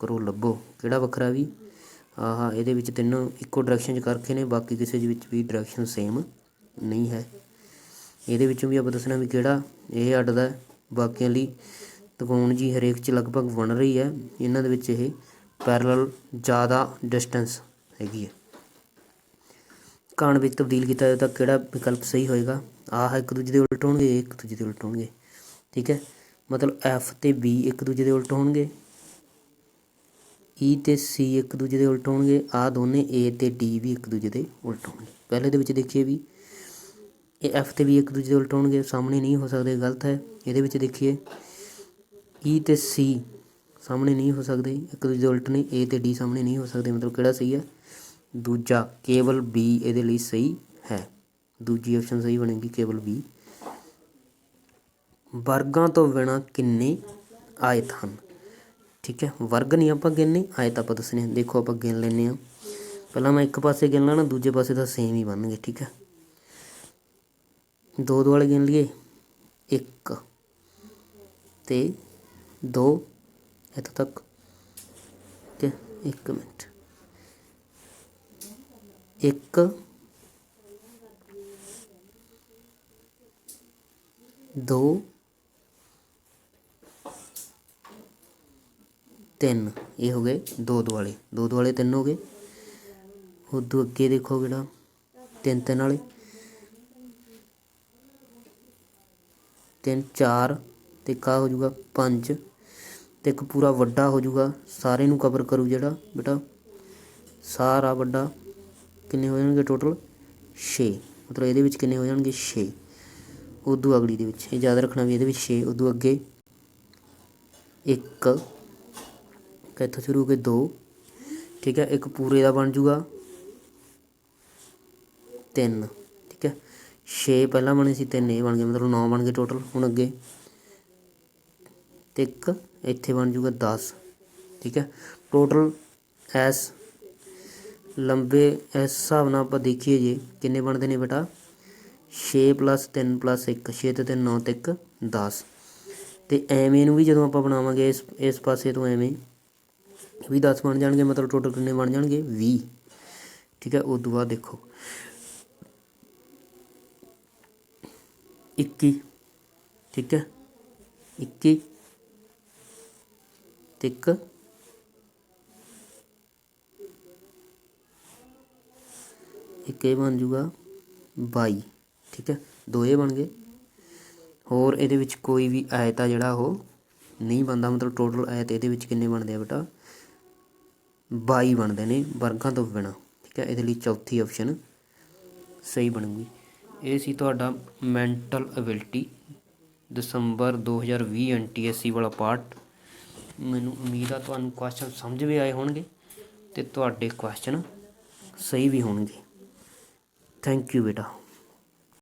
ਕਰੋ, ਲੱਭੋ। ਕਿਹੜਾ ਵੱਖਰਾ ਵੀ, ਆਹ ਇਹਦੇ ਵਿੱਚ ਤਿੰਨੋਂ ਇੱਕੋ ਡਾਇਰੈਕਸ਼ਨ 'ਚ ਕਰਕੇ ਨੇ, ਬਾਕੀ ਕਿਸੇ ਵਿੱਚ ਵੀ ਡਾਇਰੈਕਸ਼ਨ ਸੇਮ ਨਹੀਂ ਹੈ। ਇਹਦੇ ਵਿੱਚੋਂ ਵੀ ਆਪਾਂ ਦੱਸਣਾ ਵੀ ਕਿਹੜਾ ਇਹ ਅੱਡਦਾ, ਬਾਕੀਆਂ ਲਈ ਤਕੋਣ ਜੀ ਹਰੇਕ 'ਚ ਲਗਭਗ ਬਣ ਰਹੀ ਹੈ, ਇਹਨਾਂ ਦੇ ਵਿੱਚ ਇਹ ਪੈਰਲਲ ਜ਼ਿਆਦਾ ਡਿਸਟੈਂਸ ਹੈਗੀ ਹੈ। ਘਣ ਵਿੱਚ ਤਬਦੀਲ ਕੀਤਾ ਜਾਵੇ ਤਾਂ ਕਿਹੜਾ ਵਿਕਲਪ ਸਹੀ ਹੋਏਗਾ, ਆਹ ਇੱਕ ਦੂਜੇ ਦੇ ਉਲਟ ਹੋਣਗੇ, ਇਹ ਇੱਕ ਦੂਜੇ ਦੇ ਉਲਟ ਹੋਣਗੇ। ਠੀਕ ਹੈ, ਮਤਲਬ F ਅਤੇ B ਇੱਕ ਦੂਜੇ ਦੇ ਉਲਟ ਹੋਣਗੇ, E ਅਤੇ C ਇੱਕ ਦੂਜੇ ਦੇ ਉਲਟ ਹੋਣਗੇ, ਆਹ ਦੋਨੇ A ਅਤੇ D ਵੀ ਇੱਕ ਦੂਜੇ ਦੇ ਉਲਟ ਹੋਣਗੇ। ਪਹਿਲੇ ਦੇ ਵਿੱਚ ਦੇਖੀਏ ਵੀ ਇਹ F ਅਤੇ B ਇੱਕ ਦੂਜੇ ਦੇ ਉਲਟ ਹੋਣਗੇ, ਸਾਹਮਣੇ ਨਹੀਂ ਹੋ ਸਕਦੇ, ਗਲਤ ਹੈ। ਇਹਦੇ ਵਿੱਚ ਦੇਖੀਏ E ਅਤੇ C ਸਾਹਮਣੇ ਨਹੀਂ ਹੋ ਸਕਦੇ, ਇੱਕ ਦੂਜੇ ਦੇ ਉਲਟ ਨੇ, A ਅਤੇ D ਸਾਹਮਣੇ ਨਹੀਂ ਹੋ ਸਕਦੇ, ਮਤਲਬ ਕਿਹੜਾ ਸਹੀ ਹੈ, ਦੂਜਾ ਕੇਵਲ B ਇਹਦੇ ਲਈ ਸਹੀ ਹੈ। ਦੂਜੀ ਆਪਸ਼ਨ ਸਹੀ ਬਣੇਗੀ, ਕੇਵਲ B। ਵਰਗਾਂ ਤੋਂ ਬਿਨਾਂ ਕਿੰਨੇ ਆਇਤ ਹਨ। ਠੀਕ ਹੈ, ਵਰਗ ਨਹੀਂ ਆਪਾਂ ਗਿਣਨੇ, ਆਇਤ ਆਪਾਂ ਦੱਸਣੇ ਆ। ਦੇਖੋ ਆਪਾਂ ਗਿਣ ਲੈਂਦੇ ਹਾਂ, ਪਹਿਲਾਂ ਮੈਂ ਇੱਕ ਪਾਸੇ ਗਿਣ ਲੈਣਾ, ਦੂਜੇ ਪਾਸੇ ਤਾਂ ਸੇਮ ਹੀ ਬਣਨਗੇ। ਠੀਕ ਹੈ, 2 ਵਾਲੇ ਗਿਣ ਲਈਏ, 1 ਅਤੇ 2 ਇੱਥੋਂ ਤੱਕ। ਠੀਕ ਹੈ, 1 ਮਿੰਟ, 1 2 3, ਇਹ ਹੋ ਗਏ 2 ਵਾਲੇ, 2 ਵਾਲੇ 3 ਹੋ ਗਏ। ਉਦੋਂ ਅੱਗੇ ਦੇਖੋ ਕਿਹੜਾ 3 ਵਾਲੇ, 3 4 ਅਤੇ ਇੱਕ ਹੋ ਜਾਊਗਾ 5, ਅਤੇ ਇੱਕ ਪੂਰਾ ਵੱਡਾ ਹੋ ਜਾਊਗਾ, ਸਾਰੇ ਨੂੰ ਕਵਰ ਕਰੂ ਜਿਹੜਾ ਬੇਟਾ, ਸਾਰਾ ਵੱਡਾ ਕਿੰਨੇ ਹੋ ਜਾਣਗੇ ਟੋਟਲ 6, ਮਤਲਬ ਇਹਦੇ ਵਿੱਚ ਕਿੰਨੇ ਹੋ ਜਾਣਗੇ 6। ਉਦੋਂ ਅਗਲੀ ਦੇ ਵਿੱਚ ਇਹ ਯਾਦ ਰੱਖਣਾ ਵੀ ਇਹਦੇ ਵਿੱਚ 6। ਉਦੋਂ ਅੱਗੇ 1 ਇੱਥੋਂ ਸ਼ੁਰੂ ਹੋ ਕੇ 2, ਠੀਕ ਹੈ, ਇੱਕ ਪੂਰੇ ਦਾ ਬਣ ਜੂਗਾ 3 ठीक है। 6 पहला बने सी, 3 ये बन गए, मतलब 9 बन गए टोटल। हुण अगे ते एक इत्थे बन जूगा 10 ठीक है। टोटल एस लंबे इस हिसाब नाल आपां देखीए जे किन्ने बनते ने बेटा 6 + 3 + 1 6 ते 3 9 ते 1 10 ਤੇ ਐਵੇਂ ਨੂੰ ਵੀ ਜਦੋਂ ਆਪਾਂ ਬਣਾਵਾਂਗੇ ਇਸ ਪਾਸੇ ਤੋਂ ਐਵੇਂ ਵੀ 10 ਬਣ ਜਾਣਗੇ, ਮਤਲਬ ਟੋਟਲ ਕਿੰਨੇ ਬਣ ਜਾਣਗੇ 20 ਠੀਕ ਹੈ। ਉਸ ਤੋਂ ਬਾਅਦ ਦੇਖੋ 21 ਠੀਕ ਹੈ, 21 ਤੇ 1 ਇੱਕ ਇਹ ਬਣ ਜੂਗਾ 22 ਠੀਕ ਹੈ। 2 ਇਹ ਬਣ ਗਏ। ਹੋਰ ਇਹਦੇ ਵਿੱਚ ਕੋਈ ਵੀ ਐਤ ਆ ਜਿਹੜਾ ਉਹ ਨਹੀਂ ਬਣਦਾ, ਮਤਲਬ ਟੋਟਲ ਐਤ ਇਹਦੇ ਵਿੱਚ ਕਿੰਨੇ ਬਣਦੇ ਆ ਬੇਟਾ 22 ਬਣਦੇ ਨੇ ਵਰਗਾਂ ਤੋਂ ਬਿਨਾਂ ਠੀਕ ਹੈ। ਇਹਦੇ ਲਈ ਚੌਥੀ ਆਪਸ਼ਨ ਸਹੀ ਬਣੂਗੀ। ਇਹ ਸੀ ਤੁਹਾਡਾ ਮੈਂਟਲ ਐਬਿਲਿਟੀ ਦਸੰਬਰ 2020 NTSC ਵਾਲਾ ਪਾਰਟ। ਮੈਨੂੰ ਉਮੀਦ ਆ ਤੁਹਾਨੂੰ ਕੁਐਸਚਨ ਸਮਝ ਵੀ ਆਏ ਹੋਣਗੇ ਅਤੇ ਤੁਹਾਡੇ ਕੁਐਸਚਨ ਸਹੀ ਵੀ ਹੋਣਗੇ। ਥੈਂਕ ਯੂ ਬੇਟਾ।